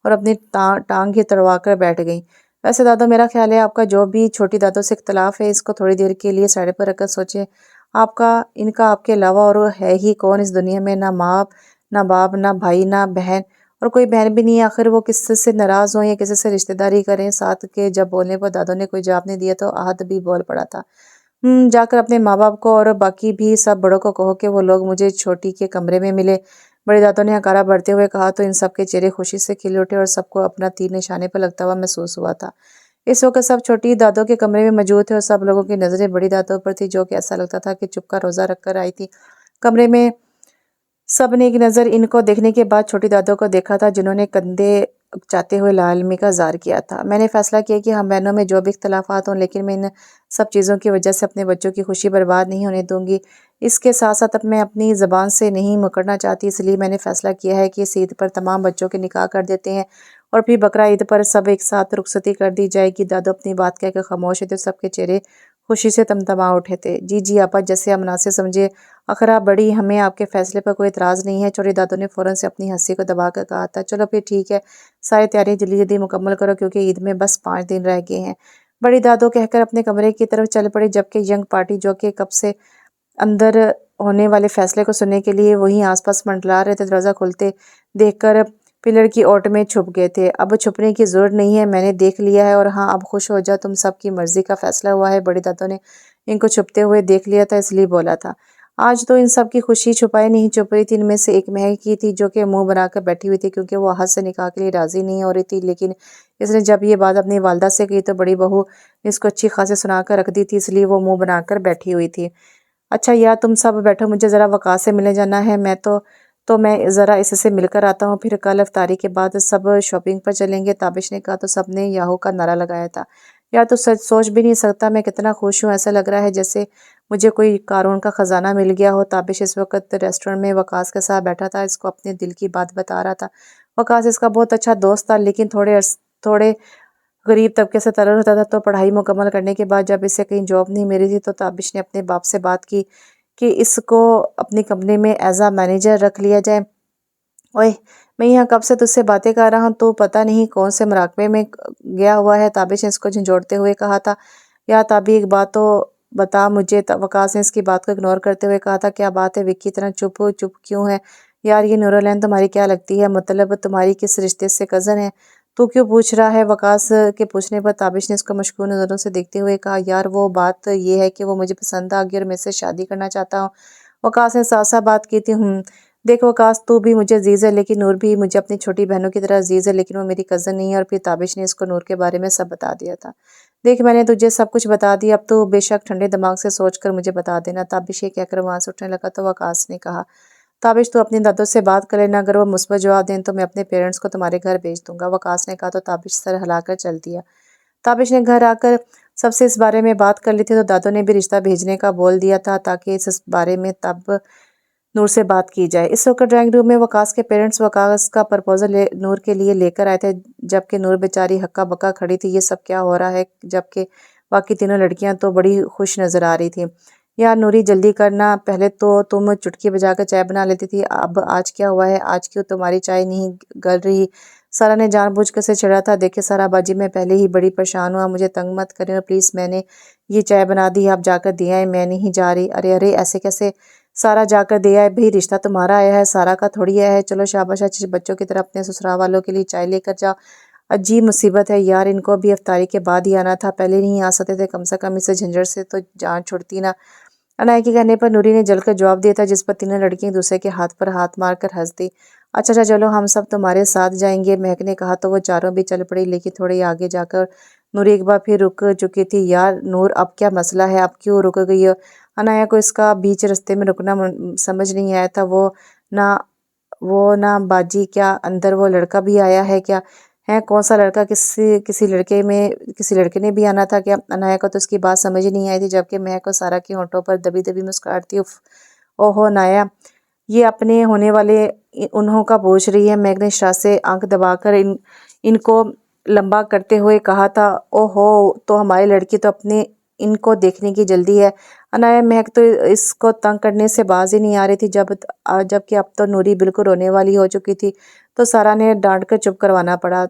और अपनी टांग ही तड़वा कर बैठ गई। वैसे दादो, मेरा ख्याल है आपका जो भी छोटी दादो से इख्तलाफ है इसको थोड़ी देर के लिए साइड पर रखकर सोचे। आपका इनका आपके अलावा और है ही कौन इस दुनिया में। ना माँ, ना बाप, ना भाई, ना बहन, और कोई बहन भी नहीं है। आखिर वो किसी से नाराज़ हो या किसी से रिश्तेदारी करें साथ के। जब बोलने पर दादो ने कोई जवाब नहीं दिया तो आहत भी बोल पड़ा था। जाकर अपने माँ बाप को और बाकी भी सब बड़ों को कहो कि वो लोग मुझे छोटी के कमरे में मिले। बड़े दादो ने हकारा भरते हुए कहा तो इन सबके चेहरे खुशी से खिल उठे और सबको अपना तीर निशाने पर लगता हुआ महसूस हुआ था। इस वक्त सब छोटी दादो के कमरे में मौजूद थे और सब लोगों की नजरें बड़ी दादो पर थी, जो कि ऐसा लगता था कि चुप का रोजा रखकर आई थी। कमरे में सब ने एक नज़र इनको देखने के बाद छोटी दादो को देखा था, जिन्होंने कंधे चाहते हुए लालमी का जार किया था। मैंने फैसला किया कि हम बहनों में जो भी इख्तलाफात हों, लेकिन मैं इन सब चीज़ों की वजह से अपने बच्चों की खुशी बर्बाद नहीं होने दूंगी। इसके साथ साथ अब मैं अपनी ज़बान से नहीं मुकरना चाहती, इसलिए मैंने फैसला किया है कि इस ईद पर तमाम बच्चों के निकाह कर देते हैं और फिर बकरा ईद पर सब एक साथ रुखसती कर दी जाएगी। दादो अपनी बात कहकर खामोश थे, सबके चेहरे खुशी से तमतमा उठे थे। जी जी आपा, जैसे आप मुनासिब समझे। आखिर आप बड़ी, हमें आपके फैसले पर कोई एतराज़ नहीं है। छोटी दादो ने फ़ौरन से अपनी हंसी को दबा कर कहा था। चलो फिर ठीक है, सारी तैयारी जल्दी जल्दी मुकम्मल करो क्योंकि ईद में बस 5 दिन रह गए हैं। बड़ी दादो कहकर अपने कमरे की तरफ चल पड़ी, जबकि यंग पार्टी, जो कि कब से अंदर होने वाले फैसले को सुनने के लिए वहीं आसपास मंडला रहे थे, दरवाज़ा खुलते देखकर पिलर की ओट में छुप गए थे। अब छुपने की ज़रूरत नहीं है, मैंने देख लिया है। और हाँ, अब खुश हो जा, तुम सबकी मर्ज़ी का फैसला हुआ है। बड़ी दादो ने इनको छुपते हुए देख लिया था, इसलिए बोला था। आज तो इन सब की खुशी छुपाई नहीं छुप रही थी। इनमें से एक महक की थी, जो कि मुंह बनाकर बैठी हुई थी क्योंकि वो हद से निकाह के लिए राज़ी नहीं हो रही थी। लेकिन इसने जब ये बात अपनी वालदा से की तो बड़ी बहू ने इसको अच्छी खासी सुनाकर रख दी थी, इसलिए वो मुंह बनाकर बैठी हुई थी। अच्छा यार, तुम सब बैठो, मुझे ज़रा वक़ास से मिलने जाना है। मैं ज़रा इससे मिलकर आता हूँ, फिर कल इफ्तारी के बाद सब शॉपिंग पर चलेंगे। ताबिश ने कहा तो सब ने याहू का नारा लगाया था। यार तो सच सोच भी नहीं सकता मैं कितना खुश हूँ। ऐसा लग रहा है जैसे मुझे कोई कानून का ख़जाना मिल गया हो। ताबिश इस वक्त रेस्टोरेंट में वक़ास के साथ बैठा था, इसको अपने दिल की बात बता रहा था। वक़ास इसका बहुत अच्छा दोस्त था, लेकिन थोड़े गरीब तबके से ताल्लुक़ होता था। तो पढ़ाई मुकम्मल करने के बाद जब इसे कहीं जॉब नहीं मिल रही थी तो ताबिश ने अपने बाप से बात की कि इसको अपनी कंपनी में एज आ मैनेजर रख लिया जाए। ओए, मैं यहाँ कब से तुझसे बातें कर रहा हूँ, तो पता नहीं कौन से मराकबे में गया हुआ है। ताबिश ने इसको झंझोड़ते हुए कहा था। यार ताबी, एक बात तो बता मुझे। वकास ने इसकी बात को इग्नोर करते हुए कहा था। क्या बात है विक्की, इतना चुप चुप क्यों है? यार ये नूरलैन तुम्हारी क्या लगती है? मतलब तुम्हारी किस रिश्ते से कज़न है? तू क्यों पूछ रहा है? वकास के पूछने पर ताबिश ने इसको मशकूक नज़रों से देखते हुए कहा, यार वो बात ये है कि वो मुझे पसंद आ गई और मैं इससे शादी करना चाहता हूँ। वकास ने साफ साफ बात की थी। देखो वकास, तू भी मुझे अजीज़ है, लेकिन नूर भी मुझे अपनी छोटी बहनों की तरह अजीज़ है, लेकिन वो मेरी कज़न नहीं है। और फिर ताबिश ने इसको नूर के बारे में सब बता दिया था। देख, मैंने तुझे सब कुछ बता दिया, अब तो बेशक ठंडे दिमाग से सोच कर मुझे बता देना। ताबिश ये कहकर वहाँ से उठने लगा तो वकास ने कहा, ताबिश तू अपनी दादों से बात कर लेना, अगर वो मुस्बत जवाब दें तो मैं अपने पेरेंट्स को तुम्हारे घर भेज दूंगा। वकास ने कहा तो ताबिश सर हिलाकर चल दिया। ताबिश ने घर आकर सबसे इस बारे में बात कर ली थी तो दादों ने भी रिश्ता भेजने का बोल दिया था, ताकि इस बारे में तब नूर से बात की जाए। इस वक्त ड्राइंग रूम में वकास के पेरेंट्स वकास का प्रपोजल नूर के लिए लेकर आए थे, जबकि नूर बेचारी हक्का बक्का खड़ी थी। ये सब क्या हो रहा है? जबकि बाकी तीनों लड़कियां तो बड़ी खुश नजर आ रही थी। यार नूरी, जल्दी करना, पहले तो तुम चुटकी बजाकर चाय बना लेती थी, अब आज क्या हुआ है? आज क्यों तुम्हारी चाय नहीं गल रही? सारा ने जानबूझ कर से चिढ़ा था। देखिए सारा बाजी, मैं पहले ही बड़ी परेशान हुआ, मुझे तंग मत करें और प्लीज़, मैंने ये चाय बना दी, आप जाकर दे आए, मैं नहीं जा रही। अरे अरे, ऐसे कैसे? सारा जाकर दे आए, भाई रिश्ता तुम्हारा आया है, सारा का थोड़ी आया है। चलो शाबाश, अच्छे बच्चों की तरह अपने ससुराल वालों के लिए चाय लेकर जाओ। अजीब मुसीबत है यार, इनको भी इफ्तारी के बाद ही आना था, पहले नहीं आ सकते थे? कम से कम इस झंझट से तो जान छुड़ती ना। अनाया के कहने पर नूरी ने जलकर जवाब दिया था, जिस पर तीनों लड़कियां एक दूसरे के हाथ पर हाथ मारकर हंस दी। अच्छा अच्छा, चलो हम सब तुम्हारे साथ जाएंगे, महक ने कहा तो वो चारों भी चल पड़ी। लेकिन थोड़े आगे जाकर नूरी एक बार फिर रुक चुकी थी। यार नूर, अब क्या मसला है? अब क्यों रुक गई हो? अनाया को इसका बीच रास्ते में रुकना समझ नहीं आया था। ना वो ना बाजी, क्या अंदर वो लड़का भी आया है क्या? है कौन सा लड़का किसी लड़के ने भी आना था क्या। अनाया को तो उसकी बात समझ ही नहीं आई थी, जबकि महक को सारा के होंठों पर दबी दबी मुस्कुराहट थी। ओहो नाया, ये अपने होने वाले उन्हों का पूछ रही है। महक ने शाह से आंख दबाकर इनको लंबा करते हुए कहा था। ओहो, तो हमारी लड़की तो अपने इनको देखने की जल्दी है। अनाया महक तो इसको तंग करने से बाज ही नहीं आ रही थी, जबकि अब तो नूरी बिल्कुल रोने वाली हो चुकी थी, तो सारा ने डांट कर चुप करवाना पड़ा।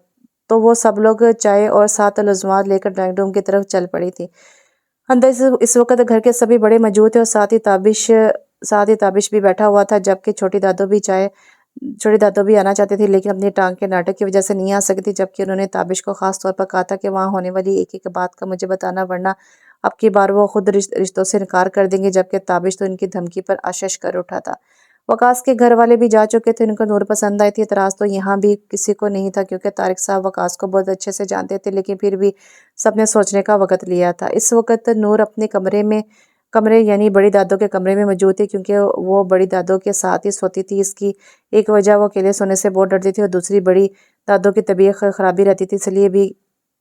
तो वो सब लोग चाय और 7 लज़्ज़ात लेकर ड्राइंग रूम की तरफ चल पड़ी थी। अंदर इस वक्त घर के सभी बड़े मौजूद थे और साथ ही ताबिश भी बैठा हुआ था, जबकि छोटी दादो भी आना चाहती थी, लेकिन अपनी टांग के नाटक की वजह से नहीं आ सकी थी। जबकि उन्होंने ताबिश को खास तौर पर कहा था कि वहाँ होने वाली एक एक बात का मुझे बताना, वरना अब की बार वो खुद रिश्तों से इनकार कर देंगे। जबकि ताबिश तो इनकी धमकी पर आशश कर उठा था। वकास के घर वाले भी जा चुके थे, उनको नूर पसंद आई थी। एतराज़ तो यहाँ भी किसी को नहीं था, क्योंकि तारिक साहब वकास को बहुत अच्छे से जानते थे, लेकिन फिर भी सबने सोचने का वक्त लिया था। इस वक्त नूर अपने कमरे यानी बड़ी दादो के कमरे में मौजूद थी, क्योंकि वो बड़ी दादो के साथ ही सोती थी। इसकी एक वजह वो अकेले सोने से बहुत डरती थी, और दूसरी बड़ी दादो की तबीयत खराबी रहती थी, इसलिए भी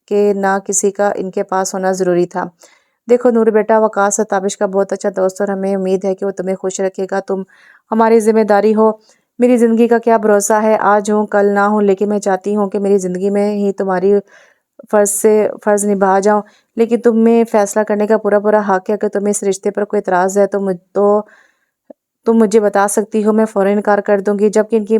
कि ना किसी का इनके पास होना ज़रूरी था। देखो नूर बेटा, वकास ताबिश का बहुत अच्छा दोस्त और हमें उम्मीद है कि वो तुम्हें खुश रखेगा। तुम हमारी जिम्मेदारी हो। मेरी ज़िंदगी का क्या भरोसा है, आज हूँ कल ना हूँ, लेकिन मैं चाहती हूँ कि मेरी ज़िंदगी में ही तुम्हारी फ़र्ज़ निभा जाऊँ। लेकिन तुम्हें फ़ैसला करने का पूरा पूरा हक है। अगर तुम्हें इस रिश्ते पर कोई एतराज़ है तो तुम मुझे बता सकती हो, मैं फ़ौरन इनकार कर दूंगी। जबकि इतनी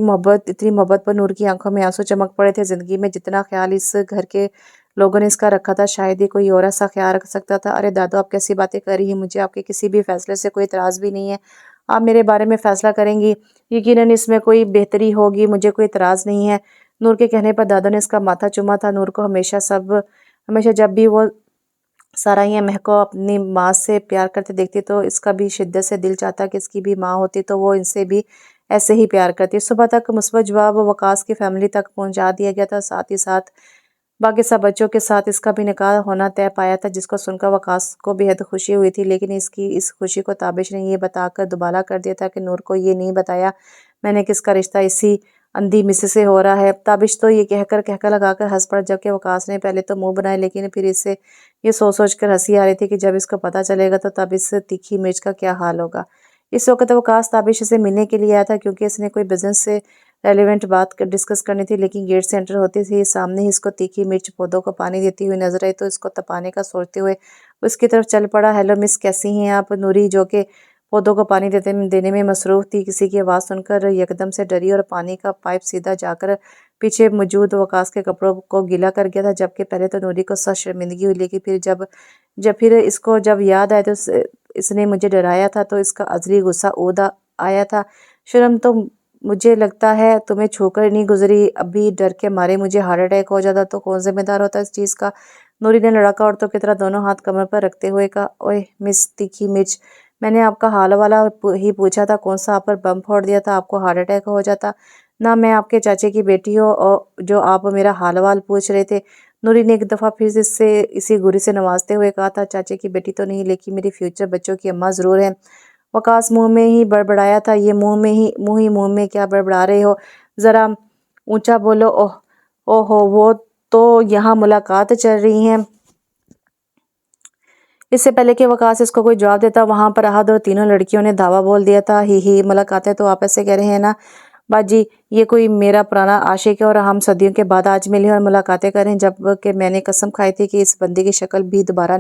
मोहब्बत पर नूर की आंखों में आंसू चमक पड़े थे। ज़िंदगी में जितना ख्याल इस घर के लोगों ने इसका रखा था, शायद ही कोई और ऐसा ख्याल रख सकता था। अरे दादो, आप कैसी बातें कर रही हैं? मुझे आपके किसी भी फैसले से कोई एतराज़ भी नहीं है। आप मेरे बारे में फ़ैसला करेंगी, यकीनन इसमें कोई बेहतरी होगी, मुझे कोई एतराज़ नहीं है। नूर के कहने पर दादो ने इसका माथा चूमा था। नूर को हमेशा जब भी वो सारा या महक को अपनी माँ से प्यार करते देखती, तो इसका भी शिद्दत से दिल चाहता कि इसकी भी माँ होती, तो वो इनसे भी ऐसे ही प्यार करती। सुबह तक मुस्बत जवाब वकास की फैमिली तक पहुंचा दिया गया था। साथ ही साथ बाकी सब बच्चों के साथ इसका भी निकाह होना तय पाया था, जिसको सुनकर वकास को बेहद खुशी हुई थी। लेकिन इसकी इस खुशी को ताबिश ने ये बताकर दुबाला कर दिया था कि नूर को ये नहीं बताया मैंने किसका रिश्ता इसी अंधी मिस से हो रहा है। ताबिश तो ये कहकर लगाकर हंस पड़ा, जबकि वकास ने पहले तो मुंह बनाए, लेकिन फिर इससे ये सोच कर हंसी आ रही थी कि जब इसको पता चलेगा तो तब इस तीखी मिर्च का क्या हाल होगा। इस वक्त वकास ताबिश से मिलने के लिए आया था, क्योंकि इसने कोई बिजनेस से रेलिवेंट बात डिस्कस करनी थी। लेकिन गेट से एंटर होती थी सामने ही इसको तीखी मिर्च पौधों को पानी देती हुई नजर आई, तो इसको तपाने का सोचते हुए उसकी तरफ चल पड़ा। हेलो मिस, कैसी हैं आप? नूरी, जो कि पौधों को पानी देने में मसरूफ थी, किसी की आवाज़ सुनकर यकदम से डरी और पानी का पाइप सीधा जाकर पीछे मौजूद वकास के कपड़ों को गीला कर गया था। जबकि पहले तो नूरी को सच शर्मिंदगी हुई, लेकिन फिर इसको जब याद आया तो इसने मुझे डराया था, तो इसका अजली गुस्सा ऊदा आया था। शर्म तो मुझे लगता है तुम्हें छूकर नहीं गुजरी, अभी डर के मारे मुझे हार्ट अटैक हो जाता तो कौन जिम्मेदार होता इस चीज़ का। नूरी ने लड़का औरतों की तरह दोनों हाथ कमर पर रखते हुए कहा, ओए मिस तीखी मिर्च, मैंने आपका हाल वाला ही पूछा था, कौन सा आप पर बम फोड़ दिया था आपको हार्ट अटैक हो जाता। ना मैं आपके चाचे की बेटी हो और जो आप मेरा हाल वाल पूछ रहे थे। नूरी ने एक दफ़ा फिर इसी गुरी से नवाजते हुए कहा था, चाचे की बेटी तो नहीं, लेकिन मेरे फ्यूचर बच्चों की अम्मा ज़रूर है। वकास मुंह में ही बड़बड़ाया था, ये मुंह में क्या बड़बड़ा रहे हो, ज़रा ऊंचा बोलो। ओहो, वो तो यहाँ मुलाकात चल रही है। इससे पहले कि वकास इसको कोई जवाब देता, वहां पर अहद और तीनों लड़कियों ने धावा बोल दिया था। ही मुलाकातें तो आप ऐसे कह रहे हैं ना बाजी, ये कोई मेरा पुराना आशिक है और हम सदियों के बाद आज मिले और मुलाकातें करें, जबकि मैंने कसम खाई थी कि इस बंदे की शक्ल भी दोबारा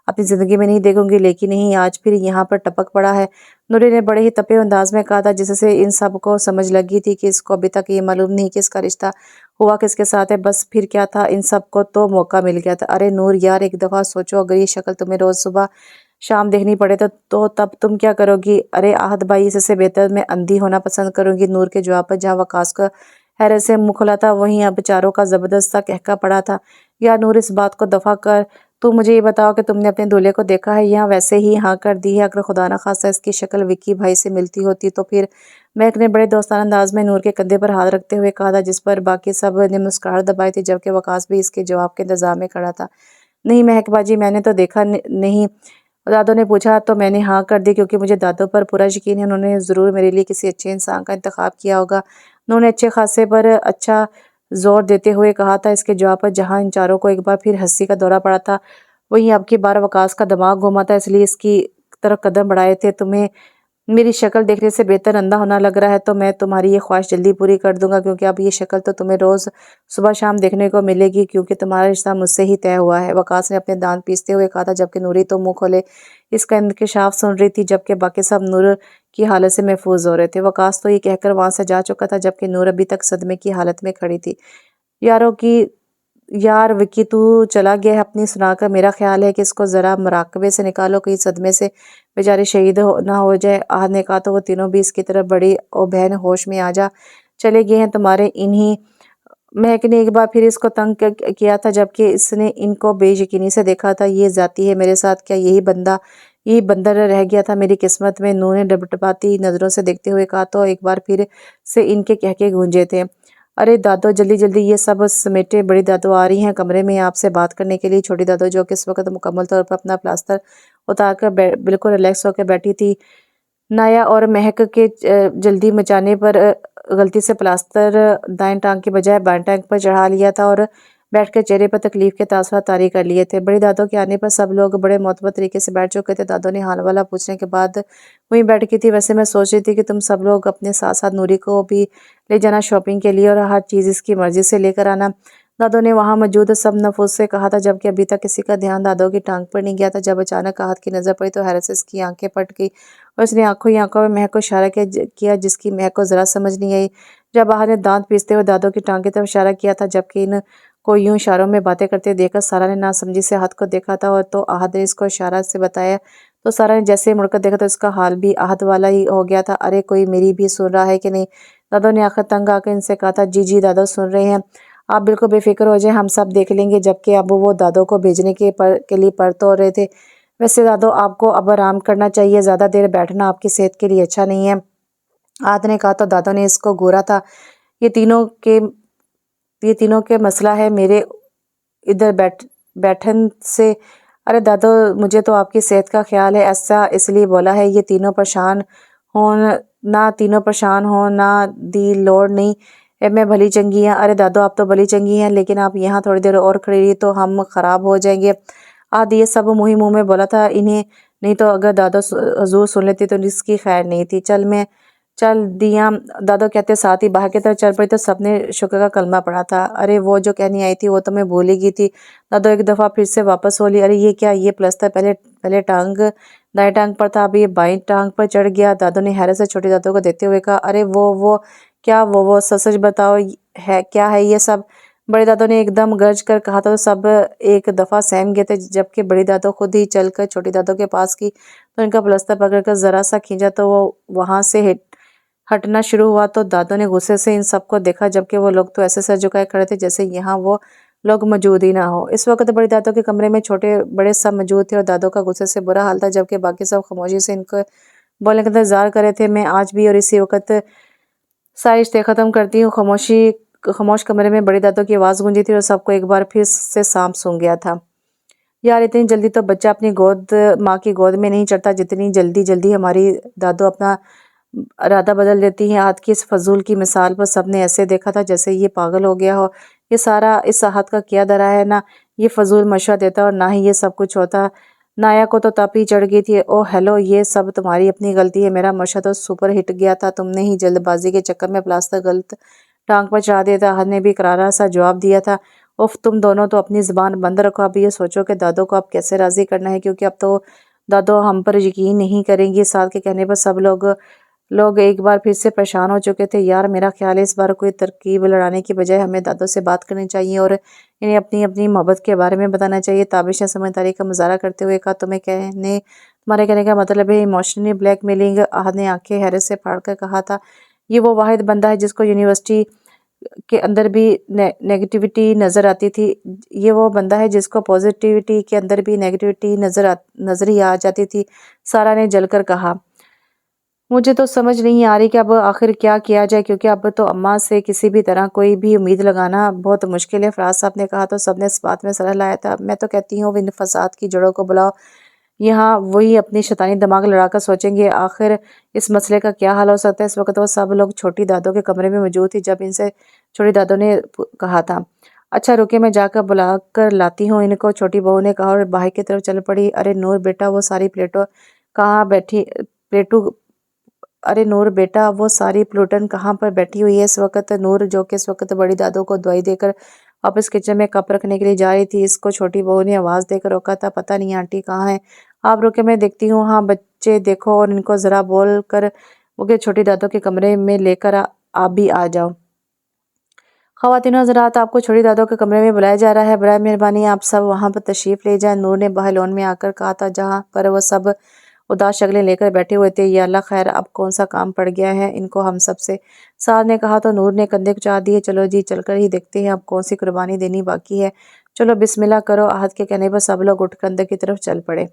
अपनी ज़िंदगी में नहीं देखूंगी। लेकिन नहीं, आज फिर यहाँ पर टपक पड़ा है। नूरी ने बड़े ही तपे अंदाज में कहा था, जिससे इन सब को समझ लगी थी कि इसको अभी तक ये मालूम नहीं कि इसका रिश्ता हुआ किसके साथ है। बस फिर क्या था, इन सब को तो मौका मिल गया था। अरे नूर यार, एक दफ़ा सोचो, अगर ये शक्ल तुम्हें रोज़ सुबह शाम देखनी पड़े तो तब तुम क्या करोगी? अरे आहद भाई, इससे बेहतर मैं अंधी होना पसंद करूंगी। नूर के जवाब पर जहाँ वकास का हैरत से मुंह खुला था, वहीं अब चारों का जबरदस्त सा कहका पड़ा था। यार नूर, इस बात को दफा कर, तू मुझे ये बताओ कि तुमने अपने दूल्हे को देखा है या वैसे ही हाँ कर दी है? अगर खुदा ना खास्ता इसकी शक्ल विक्की भाई से मिलती होती तो फिर। महक ने बड़े दोस्ताना अंदाज में नूर के कंधे पर हाथ रखते हुए कहा था, जिस पर बाकी सब ने मुस्कुराहट दबाई थी, जबकि वकास भी इसके जवाब के इंतजार में खड़ा था। नहीं महक बाजी, मैंने तो देखा नहीं। दादो ने पूछा तो मैंने हाँ कर दी, क्योंकि मुझे दादो पर पूरा यकीन है, उन्होंने ज़रूर मेरे लिए किसी अच्छे इंसान का इंतखाब किया होगा। उन्होंने अच्छे खासे पर अच्छा زور دیتے ہوئے کہا تھا۔ اس کے جواب پر جہاں ان چاروں کو ایک بار پھر ہنسی کا دورہ پڑا تھا، وہیں اب کی بار وقاص کا دماغ گھوما تھا، اس لیے اس کی طرف قدم بڑھائے تھے۔ تمہیں میری شکل دیکھنے سے بہتر اندھا ہونا لگ رہا ہے تو میں تمہاری یہ خواہش جلدی پوری کر دوں گا، کیونکہ اب یہ شکل تو تمہیں روز صبح شام دیکھنے کو ملے گی، کیونکہ تمہارا رشتہ مجھ سے ہی طے ہوا ہے۔ وقاص نے اپنے دانت پیستے ہوئے کہا تھا، جبکہ نوری تو منہ کھولے اس کا انکشاف سن رہی تھی، جبکہ باقی سب نور کی حالت سے محفوظ ہو رہے تھے۔ وقاص تو یہ کہہ کر وہاں سے جا چکا تھا، جبکہ نور ابھی تک صدمے کی حالت میں کھڑی تھی۔ یار وکی تو چلا گیا ہے اپنی سنا کر، میرا خیال ہے کہ اس کو ذرا مراقبے سے نکالو، کہیں صدمے سے بیچاری شہید نہ ہو جائے۔ احد نے کہا تو وہ تینوں بھی اس کی طرف بڑی۔ او بہن ہوش میں آ جا، چلے گئے ہیں تمہارے انہی۔ مہک نے ایک بار پھر اس کو تنگ کیا تھا، جبکہ اس نے ان کو بے یقینی سے دیکھا تھا۔ یہ ذاتی ہے میرے ساتھ، کیا یہی بندر رہ گیا تھا میری قسمت میں؟ نور نے ڈبڈباتی نظروں سے دیکھتے ہوئے کہا تو ایک بار پھر سے ان کے کہکے گونجے تھے۔ ارے دادو جلدی جلدی یہ سب سمیٹے، بڑی دادو آ رہی ہیں کمرے میں آپ سے بات کرنے کے لیے۔ چھوٹی دادو جو کہ اس وقت مکمل طور پر اپنا پلاسٹر اتار کر بالکل ریلیکس ہو کے بیٹھی تھی، نایا اور مہک کے جلدی مچانے پر غلطی سے پلاسٹر دائیں ٹانگ کی بجائے بائیں ٹانگ پر چڑھا لیا تھا اور بیٹھ کے چہرے پر تکلیف کے تاثرات طاری کر لیے تھے۔ بڑی دادو کے آنے پر سب لوگ بڑے معتبر طریقے سے بیٹھ چکے تھے۔ دادو نے حال والا پوچھنے کے بعد وہیں بیٹھ کی تھی، ویسے میں سوچ رہی تھی کہ تم سب لوگ اپنے ساتھ ساتھ نوری کو بھی لے جانا شاپنگ کے لیے، اور ہر چیز اس کی مرضی سے لے کر آنا۔ دادو نے وہاں موجود سب نفوس سے کہا تھا، جبکہ ابھی تک کسی کا دھیان دادو کی ٹانگ پر نہیں گیا تھا۔ جب اچانک احد کی نظر پڑی تو حیرت سے اس کی آنکھیں پھٹ گئی اور اس نے آنکھوں ہی آنکھوں میں مہک کو اشارہ کیا، جس کی مہک کو ذرا سمجھ نہیں آئی۔ جب احد نے دانت پیستے ہوئے دادو کی ٹانگ کی طرف اشارہ کیا تھا، جبکہ ان کو یوں اشاروں میں باتیں کرتے دیکھ کر سارا نے ناسمجھی سے احد کو دیکھا تھا، اور تو احد نے اس کو اشارہ سے بتایا تو سارا نے جیسے ہی مڑ کر دیکھا تو اس کا حال بھی احد والا ہی ہو گیا تھا۔ ارے کوئی میری بھی سن رہا ہے کہ نہیں؟ دادو نے آخر تنگ آ کر ان سے کہا تھا۔ جی جی دادو سن رہے ہیں، آپ بالکل بے فکر ہو جائیں، ہم سب دیکھ لیں گے۔ جبکہ اب وہ دادو کو بھیجنے کے لیے پر تو رہے تھے۔ ویسے دادو آپ کو اب آرام کرنا چاہیے، زیادہ دیر بیٹھنا آپ کی صحت کے لیے اچھا نہیں ہے، احد نے کہا تو دادو نے اس کو گھورا تھا۔ یہ تینوں کے مسئلہ ہے میرے ادھر بیٹھن سے۔ ارے دادو مجھے تو آپ کی صحت کا خیال ہے، ایسا اس لیے بولا ہے یہ تینوں پریشان ہوں نہ دی لوڑ نہیں، میں بھلی چنگی ہیں۔ ارے دادو آپ تو بھلی چنگی ہیں، لیکن آپ یہاں تھوڑی دیر اور کھڑی رہی تو ہم خراب ہو جائیں گے۔ احد یہ سب منہ میں بولا تھا انہیں، نہیں تو اگر دادو حضور سن لیتی تو اس کی خیر نہیں تھی۔ چل دیاں دادو کہتے ساتھ ہی باہر کی طرف چل پڑی تو سب نے شکر کا کلمہ پڑھا تھا۔ ارے وہ جو کہنی آئی تھی وہ تو میں بھول ہی گئی تھی۔ دادو ایک دفعہ پھر سے واپس ہو لی۔ ارے یہ کیا، یہ پلستر پہلے دائیں ٹانگ پر تھا، اب یہ بائیں ٹانگ پر چڑھ گیا۔ دادو نے حیرت سے چھوٹی دادو کو دیکھتے ہوئے کہا، ارے وہ سچ بتاؤ کیا ہے یہ سب؟ بڑی دادو نے ایک دم گرج کر کہا تھا تو سب ایک دفعہ سہم گئے تھے۔ جبکہ بڑی دادو خود ہی چل کر چھوٹی دادو کے پاس کی تو ان کا پلستر پکڑ کر ذرا سا کھینچا تو وہ وہاں سے ہٹنا شروع ہوا۔ تو دادو نے غصے سے ان سب کو دیکھا، جبکہ وہ لوگ تو ایسے سر جھکائے کھڑے تھے جیسے یہاں وہ لوگ موجود ہی نہ ہو۔ اس وقت بڑی دادو کے کمرے میں چھوٹے بڑے سب موجود تھے اور دادو کا غصے سے برا حال تھا، جبکہ باقی سب خاموشی سے ان کو بولنے کا انتظار کر رہے تھے۔ میں آج بھی اور اسی وقت ساری رشتے ختم کرتی ہوں۔ خاموش کمرے میں بڑی دادو کی آواز گونجی تھی اور سب کو ایک بار پھر سے سانپ سونگ گیا تھا۔ یار اتنی جلدی تو بچہ اپنی ماں کی گود میں نہیں چڑھتا جتنی جلدی ہماری دادو اپنا ارادہ بدل دیتی ہیں۔ احد کی اس فضول کی مثال پر سب نے ایسے دیکھا تھا جیسے یہ پاگل ہو گیا ہو۔ یہ سارا اس احد کا کیا درا ہے، نہ یہ فضول مشورہ دیتا اور نہ ہی یہ سب کچھ ہوتا۔ نایا کو تو تپ ہی چڑھ گئی تھی۔ او ہیلو، یہ سب تمہاری اپنی غلطی ہے، میرا مشورہ تو سپر ہٹ گیا تھا، تم نے ہی جلد بازی کے چکر میں پلاسٹر غلط ٹانگ پر چڑھا دیا تھا۔ احد نے بھی کرارا سا جواب دیا تھا۔ اف تم دونوں تو اپنی زبان بند رکھو، اب یہ سوچو کہ دادو کو اب کیسے راضی کرنا ہے، کیونکہ اب تو دادو ہم پر یقین نہیں کریں گی۔ ساتھ کے کہنے پر سب لوگ ایک بار پھر سے پریشان ہو چکے تھے۔ یار میرا خیال ہے اس بار کوئی ترکیب لڑانے کی بجائے ہمیں دادو سے بات کرنی چاہیے اور انہیں اپنی محبت کے بارے میں بتانا چاہیے۔ تابش نے سمجھداری کا مظاہرہ کرتے ہوئے کہا، تمہارے کہنے کا مطلب ہے ایموشنلی بلیک میلنگ؟ احد نے آنکھیں حیرت سے پھاڑ کر کہا تھا، یہ وہ واحد بندہ ہے جس کو یونیورسٹی کے اندر بھی نیگیٹیوٹی نظر آتی تھی، یہ وہ بندہ ہے جس کو پازیٹیوٹی کے اندر بھی نیگیٹیوٹی نظر ہی آ جاتی تھی، سارا نے جل کر کہا۔ مجھے تو سمجھ نہیں آ رہی کہ اب آخر کیا جائے، کیونکہ اب تو اماں سے کسی بھی طرح کوئی بھی امید لگانا بہت مشکل ہے۔ فراز صاحب نے کہا تو سب نے اس بات میں صلاح لایا تھا۔ میں تو کہتی ہوں ان فساد کی جڑوں کو بلاؤ، یہاں وہی اپنی شیطانی دماغ لڑا کر سوچیں گے آخر اس مسئلے کا کیا حل ہو سکتا ہے۔ اس وقت وہ سب لوگ چھوٹی دادوں کے کمرے میں موجود تھی جب ان سے چھوٹی دادوں نے کہا تھا، اچھا رکے میں جا کر بلا کر لاتی ہوں ان کو۔ چھوٹی بہو نے کہا اور باہر کی طرف چل پڑی۔ ارے نور بیٹا وہ ساری پلیٹن کہاں پر بیٹھی ہوئی ہے اس وقت؟ نور جو کہ اس وقت بڑی دادوں کو دوائی دے کر واپس کچن میں کپ رکھنے کے لیے جا رہی تھی، اس کو چھوٹی بہو نے آواز دے کر روکا تھا، پتہ نہیں آنٹی کہاں ہے؟ آپ رکے میں دیکھتی ہوں۔ ہاں بچے دیکھو اور ان کو ذرا بول کر وہ چھوٹی دادوں کے کمرے میں لے کر آپ بھی آ جاؤ۔ خواتین و حضرات، آپ کو چھوٹی دادوں کے کمرے میں بلایا جا رہا ہے، برائے مہربانی آپ سب وہاں پر تشریف لے جائیں۔ نور نے باہر لون میں آ کر کہا تھا جہاں پر وہ سب اداس شکلیں لے کر بیٹھے ہوئے تھے۔ یا اللہ خیر، اب کون سا کام پڑ گیا ہے ان کو ہم سب سے؟ سعد نے کہا تو نور نے کندھے کچا دیے، چلو جی چل کر ہی دیکھتے ہیں اب کون سی قربانی دینی باقی ہے، چلو بسم اللہ کرو۔ احد کے کہنے پر سب لوگ اٹھ کر اندر کی طرف چل پڑے۔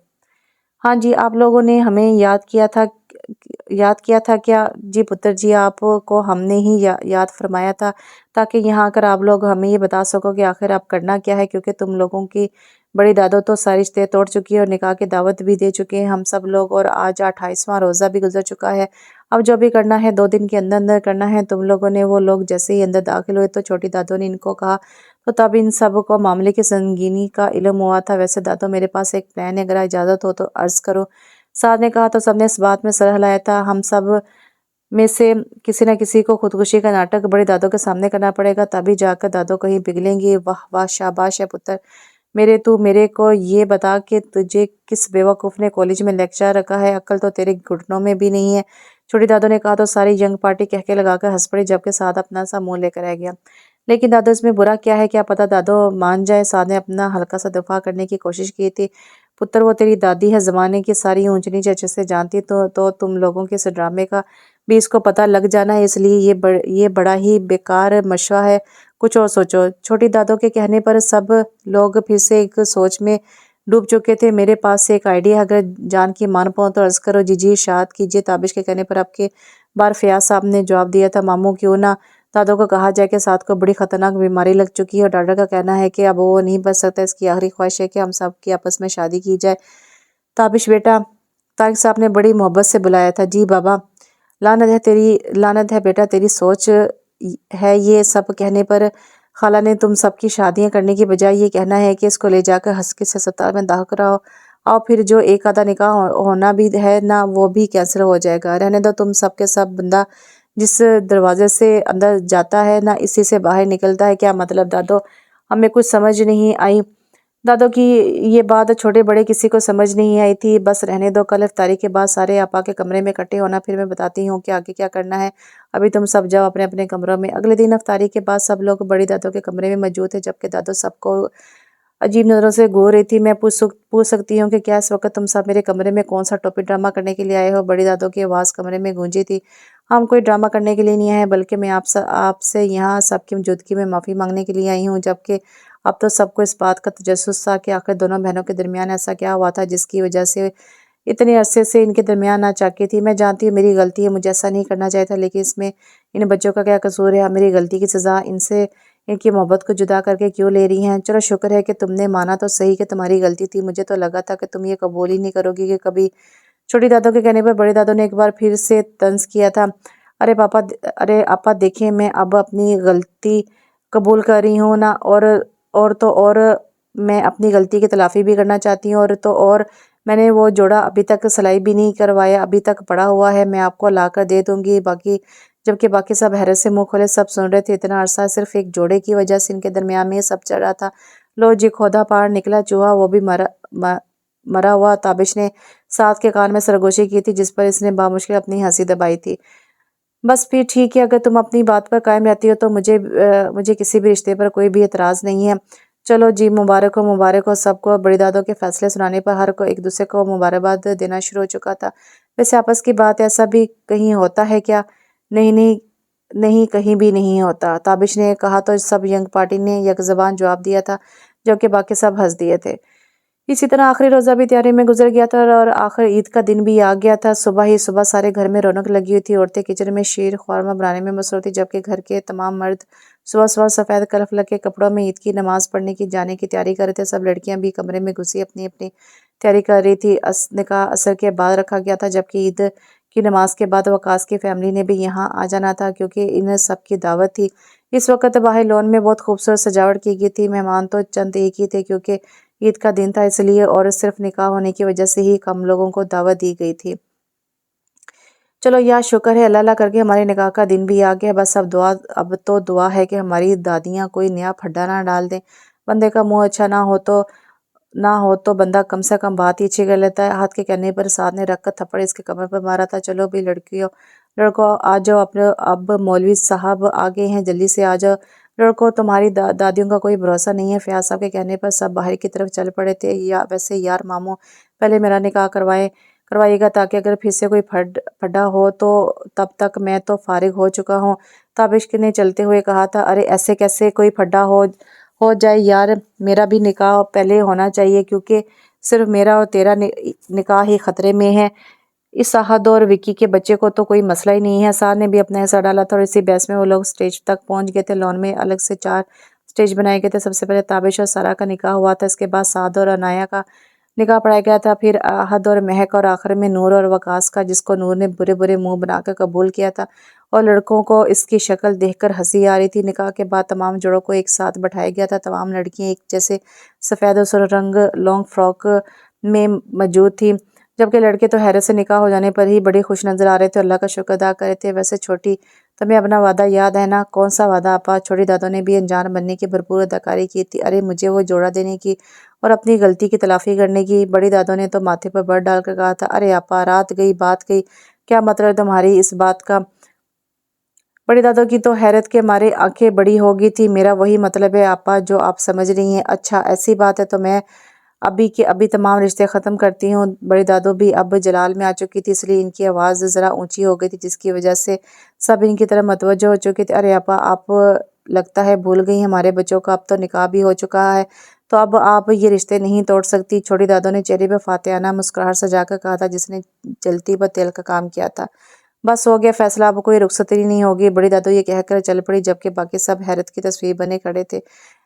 ہاں جی، آپ لوگوں نے ہمیں یاد کیا تھا کیا؟ جی پتر جی، آپ کو ہم نے ہی یاد فرمایا تھا تاکہ یہاں آ کر آپ لوگ ہمیں یہ بتا سکو کہ آخر آپ کرنا کیا ہے، کیونکہ تم لوگوں کی بڑی دادو تو ساری رشتے توڑ چکی ہے اور نکاح کی دعوت بھی دے چکے ہیں ہم سب لوگ، اور آج 28واں روزہ بھی گزر چکا ہے۔ اب جو بھی کرنا ہے 2 دن کے اندر اندر کرنا ہے۔ تم لوگوں نے وہ لوگ جیسے ہی اندر داخل ہوئے تو چھوٹی دادو نے ان کو کہا تو تب ان سب کو معاملے کی سنگینی کا علم ہوا تھا۔ ویسے دادو میرے پاس ایک پلان ہے، اگر اجازت ہو تو عرض کرو۔ سعد نے کہا تو سب نے اس بات میں سر ہلایا تھا، ہم سب میں سے کسی نہ کسی کو خودکشی کا ناٹک بڑی دادوں کے سامنے کرنا پڑے گا، تبھی جا کر دادو کہیں پگھلیں گی۔ واہ واہ، شاباش ہے پتر تو میرے کو یہ بتا کہ تجھے کس بیوقوف نے کالج میں لیکچر رکھا ہے، عقل تو تیرے گھٹنوں میں بھی نہیں ہے۔ چھوٹی دادو نے کہا تو ساری ینگ پارٹی کہکے لگا کر ہنس پڑی، جبکہ سعد اپنا سا منہ لے کر رہ گیا۔ لیکن دادو اس میں برا کیا ہے؟ کیا پتہ دادو مان جائے۔ سعد نے اپنا ہلکا سا دفاع کرنے کی کوشش کی تھی، پتر وہ تیری دادی ہے، زمانے کی ساری اونچ نیچ اچھے سے جانتی، تو تم لوگوں کے اس ڈرامے کا بھی اس کو پتہ لگ جانا ہے، اس لیے یہ بڑا ہی بیکار مشورہ ہے، کچھ اور سوچو۔ چھوٹی دادو کے کہنے پر سب لوگ پھر سے ایک سوچ میں ڈوب چکے تھے۔ میرے پاس سے ایک آئیڈیا ہے، اگر جان کی مان پاؤں تو عرض کرو۔ جی ارشاد کیجیے۔ تابش کے کہنے پر اب کے بار فیاض صاحب نے جواب دیا تھا، ماموں کیوں نہ دادو کو کہا جائے کہ سعد کو بڑی خطرناک بیماری لگ چکی ہے اور ڈاکٹر کا کہنا ہے کہ اب وہ نہیں بچ سکتا، اس کی آخری خواہش ہے کہ ہم سب کی آپس میں شادی کی جائے۔ تابش بیٹا، طارق صاحب نے بڑی محبت سے بلایا تھا۔ جی بابا، لعنت ہے بیٹا تیری سوچ ہے یہ سب کہنے پر؟ خالہ نے تم سب کی شادیاں کرنے کی بجائے یہ کہنا ہے کہ اس کو لے جا کر کس ہسپتال میں داخل کراؤ، اور پھر جو ایک آدھا نکاح ہونا بھی ہے نا وہ بھی کینسل ہو جائے گا۔ رہنے دو تم سب کے سب، بندہ جس دروازے سے اندر جاتا ہے نا اسی سے باہر نکلتا ہے۔ کیا مطلب دادو؟ ہمیں کچھ سمجھ نہیں آئی۔ دادو کی یہ بات چھوٹے بڑے کسی کو سمجھ نہیں آئی تھی۔ بس رہنے دو، کل افطاری کے بعد سارے آپا کے کمرے میں اکٹھے ہونا، پھر میں بتاتی ہوں کہ آگے کیا کرنا ہے۔ ابھی تم سب جاؤ اپنے اپنے کمروں میں۔ اگلے دن افطاری کے بعد سب لوگ بڑی دادو کے کمرے میں موجود تھے، جبکہ دادو سب کو عجیب نظروں سے گھور رہی تھی۔ میں پوچھ سکتی ہوں کہ کیا اس وقت تم سب میرے کمرے میں کون سا ٹوپی ڈرامہ کرنے کے لیے آئے ہو؟ بڑی دادو کی آواز کمرے میں گونجی تھی۔ ہم کوئی ڈرامہ کرنے کے لیے نہیں آئے، بلکہ میں آپ سے یہاں سب کی موجودگی میں معافی مانگنے کے لیے آئی ہوں، جبکہ اب تو سب کو اس بات کا تجسس تھا کہ آخر دونوں بہنوں کے درمیان ایسا کیا ہوا تھا جس کی وجہ سے اتنے عرصے سے ان کے درمیان ناچاکی تھی۔ میں جانتی ہوں میری غلطی ہے، مجھے ایسا نہیں کرنا چاہیے تھا، لیکن اس میں ان بچوں کا کیا قصور ہے؟ میری غلطی کی سزا ان سے ان کی محبت کو جدا کر کے کیوں لے رہی ہیں؟ چلو شکر ہے کہ تم نے مانا تو صحیح کہ تمہاری غلطی تھی، مجھے تو لگا تھا کہ تم یہ قبول ہی نہیں کرو گی کہ کبھی۔ چھوٹی دادو کے کہنے پر بڑے دادو نے ایک بار پھر سے طنز کیا تھا، ارے آپا دیکھیں، میں اب اپنی غلطی قبول کر رہی ہوں نا، اور میں اپنی غلطی کی تلافی بھی کرنا چاہتی ہوں، اور میں نے وہ جوڑا ابھی تک سلائی بھی نہیں کروایا، ابھی تک پڑا ہوا ہے، میں آپ کو لا کر دے دوں گی۔ جبکہ باقی سب حیرت سے منہ کھولے سب سن رہے تھے۔ اتنا عرصہ صرف ایک جوڑے کی وجہ سے ان کے درمیان میں یہ سب چل رہا تھا۔ لو جی، کھودا پار نکلا چوہا، وہ بھی مرا ہوا۔ تابش نے سعد کے کان میں سرگوشی کی تھی، جس پر اس نے بامشکل اپنی ہنسی دبائی تھی۔ بس پھر ٹھیک ہے، اگر تم اپنی بات پر قائم رہتی ہو تو مجھے کسی بھی رشتے پر کوئی بھی اعتراض نہیں ہے۔ چلو جی، مبارک ہو سب کو۔ بڑی دادو کے فیصلے سنانے پر ہر کوئی ایک دوسرے کو مبارکباد دینا شروع ہو چکا تھا۔ ویسے آپس کی بات ایسا بھی کہیں ہوتا ہے کیا؟ نہیں، کہیں بھی نہیں ہوتا، تابش نے کہا تو سب ینگ پارٹی نے یک زبان جواب دیا تھا، جبکہ باقی سب ہنس دیے تھے۔ اسی طرح آخری روزہ بھی تیاری میں گزر گیا تھا اور آخر عید کا دن بھی آ گیا تھا۔ صبح ہی صبح سارے گھر میں رونق لگی ہوئی تھی۔ عورتیں کچن میں شیر خورمہ بنانے میں مصروف تھی، جبکہ گھر کے تمام مرد صبح سفید کلف لگ کے کپڑوں میں عید کی نماز پڑھنے کی جانے کی تیاری کر رہے تھے۔ سب لڑکیاں بھی کمرے میں گھسی اپنی اپنی तैयारी कर रही थी। निकाह असर के बाद रखा गया था, जबकि ईद की नमाज के बाद वकास की फैमिली ने भी यहाँ आ जाना था क्योंकि इन सब की दावत थी। इस वक्त बाहर लॉन में बहुत खूबसूरत सजावट की गई थी। मेहमान तो चंद एक ही थे क्योंकि ईद का दिन था इसलिए, और सिर्फ निकाह होने की वजह से ही कम लोगों को दावत दी गई थी। चलो यार शुक्र है अल्लाह अल्लाह करके हमारे निकाह का दिन भी आ गया। बस अब तो दुआ है कि हमारी दादियाँ कोई नया फड्डा ना डाल दें। बंदे का मुंह अच्छा ना हो तो बंदा कम से कम बात ही अच्छी कर लेता है। हाथ के कहने पर साथ ने रख कर थप्पड़ इसके कमर पर मारा था। चलो भी लड़कों आ जाओ, अपने अब मौलवी साहब आ गए हैं, जल्दी से आ जाओ। लड़कों तुम्हारी दादियों का कोई भरोसा नहीं है। फयाज साहब के कहने पर सब बाहर की तरफ चल पड़े थे। वैसे यार मामू पहले मेरा निकाह करवाइएगा, ताकि अगर फिर से कोई फड्डा हो तो तब तक मैं तो फारिग हो चुका हूँ। ताबिश ने चलते हुए कहा था, अरे ऐसे कैसे कोई फड्डा हो जाए यार, मेरा भी निकाह पहले होना चाहिए क्योंकि सिर्फ मेरा और तेरा निकाह ही खतरे में है। इस साहद और विक्की के बच्चे को तो कोई मसला ही नहीं है। साहद ने भी अपना हिस्सा डाला था और इसी बहस में वो लोग स्टेज तक पहुंच गए थे। लॉन में अलग से 4 स्टेज बनाए गए थे। सबसे पहले ताबिश और सारा का निकाह हुआ था, इसके बाद साद और अनाया का निकाह पढ़ाया गया था, फिर आहद और महक, और आखिर में नूर और वकास का, जिसको नूर ने बुरे बुरे मुंह बनाकर कबूल किया था और लड़कों को इसकी शक्ल देखकर हंसी आ रही थी। निकाह के बाद तमाम जोड़ों को एक साथ बैठाया गया था। तमाम लड़कियां एक जैसे सफ़ेद और सुर्ख रंग लॉन्ग फ्रॉक में मौजूद थी, जबकि लड़के तो हैरत से निकाह हो जाने पर ही बड़े खुश नजर आ रहे थे, अल्लाह का शुक्र अदा कर रहे थे। वैसे छोटी, तुम्हें अपना वादा याद है ना? कौन सा वादा आपा? छोटी दादों ने भी अनजान बनने की भरपूर अदाकारी की थी। अरे मुझे वो जोड़ा देने की और अपनी गलती की तलाफी करने की। बड़ी दादों ने तो माथे पर बर्फ डालकर कहा था, अरे आपा रात गई बात गई, क्या मतलब है तुम्हारी इस बात का? बड़ी दादों की तो हैरत के मारे आंखें बड़ी हो गई थी। मेरा वही मतलब है आपा जो आप समझ रही हैं। अच्छा ऐसी बात है तो मैं अभी के अभी तमाम रिश्ते ख़त्म करती हूँ। बड़ी दादो भी अब जलाल में आ चुकी थी, इसलिए इनकी आवाज़ ज़रा ऊंची हो गई थी, जिसकी वजह से सब इनकी तरफ मतवज्जो हो चुके थे। अरे आपा आप लगता है भूल गई हमारे बच्चों का अब तो निकाह भी हो चुका है, तो अब आप ये रिश्ते नहीं तोड़ सकती। छोटी दादों ने चेहरे पर फातिहाना मुस्कुराहट सजाकर कहा था, जिसने जलती पर तेल का काम किया था। बस हो गया फैसला, अब कोई रुखसती नहीं होगी। बड़ी दादो ये कहकर चल पड़ी, जबकि बाकी सब हैरत की तस्वीर बने खड़े थे।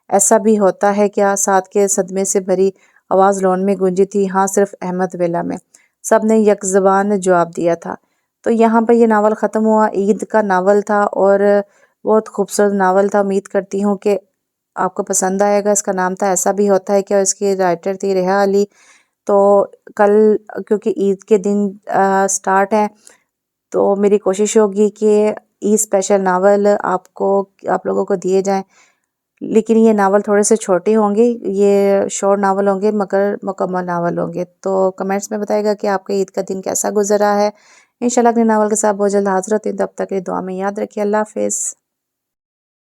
ऐसा भी होता है क्या? साथ के सदमे से भरी आवाज़ लॉन में गूंजी थी। हाँ, सिर्फ अहमद वेला में, सब ने यकजबान जवाब दिया था। तो यहाँ पर ये नावल ख़त्म हुआ। ईद का नावल था और बहुत खूबसूरत नावल था। उम्मीद करती हूँ कि आपको पसंद आएगा। इसका नाम था ऐसा भी होता है क्या, इसकी राइटर थी रेहा अली। तो कल क्योंकि ईद के दिन स्टार्ट है, तो मेरी कोशिश होगी कि ईद स्पेशल नावल आप लोगों को दिए जाएं, लेकिन ये नावल थोड़े से छोटे होंगे, ये शॉर्ट नावल होंगे मगर मुकम्मल नावल होंगे। तो कमेंट्स में बताएगा कि आपका ईद का दिन कैसा गुजरा है। इंशाल्लाह अगले नावल के साथ बहुत जल्द हाजिर होती हैं, तब तक के लिए दुआ में याद रखिए। अल्लाह हाफिज़।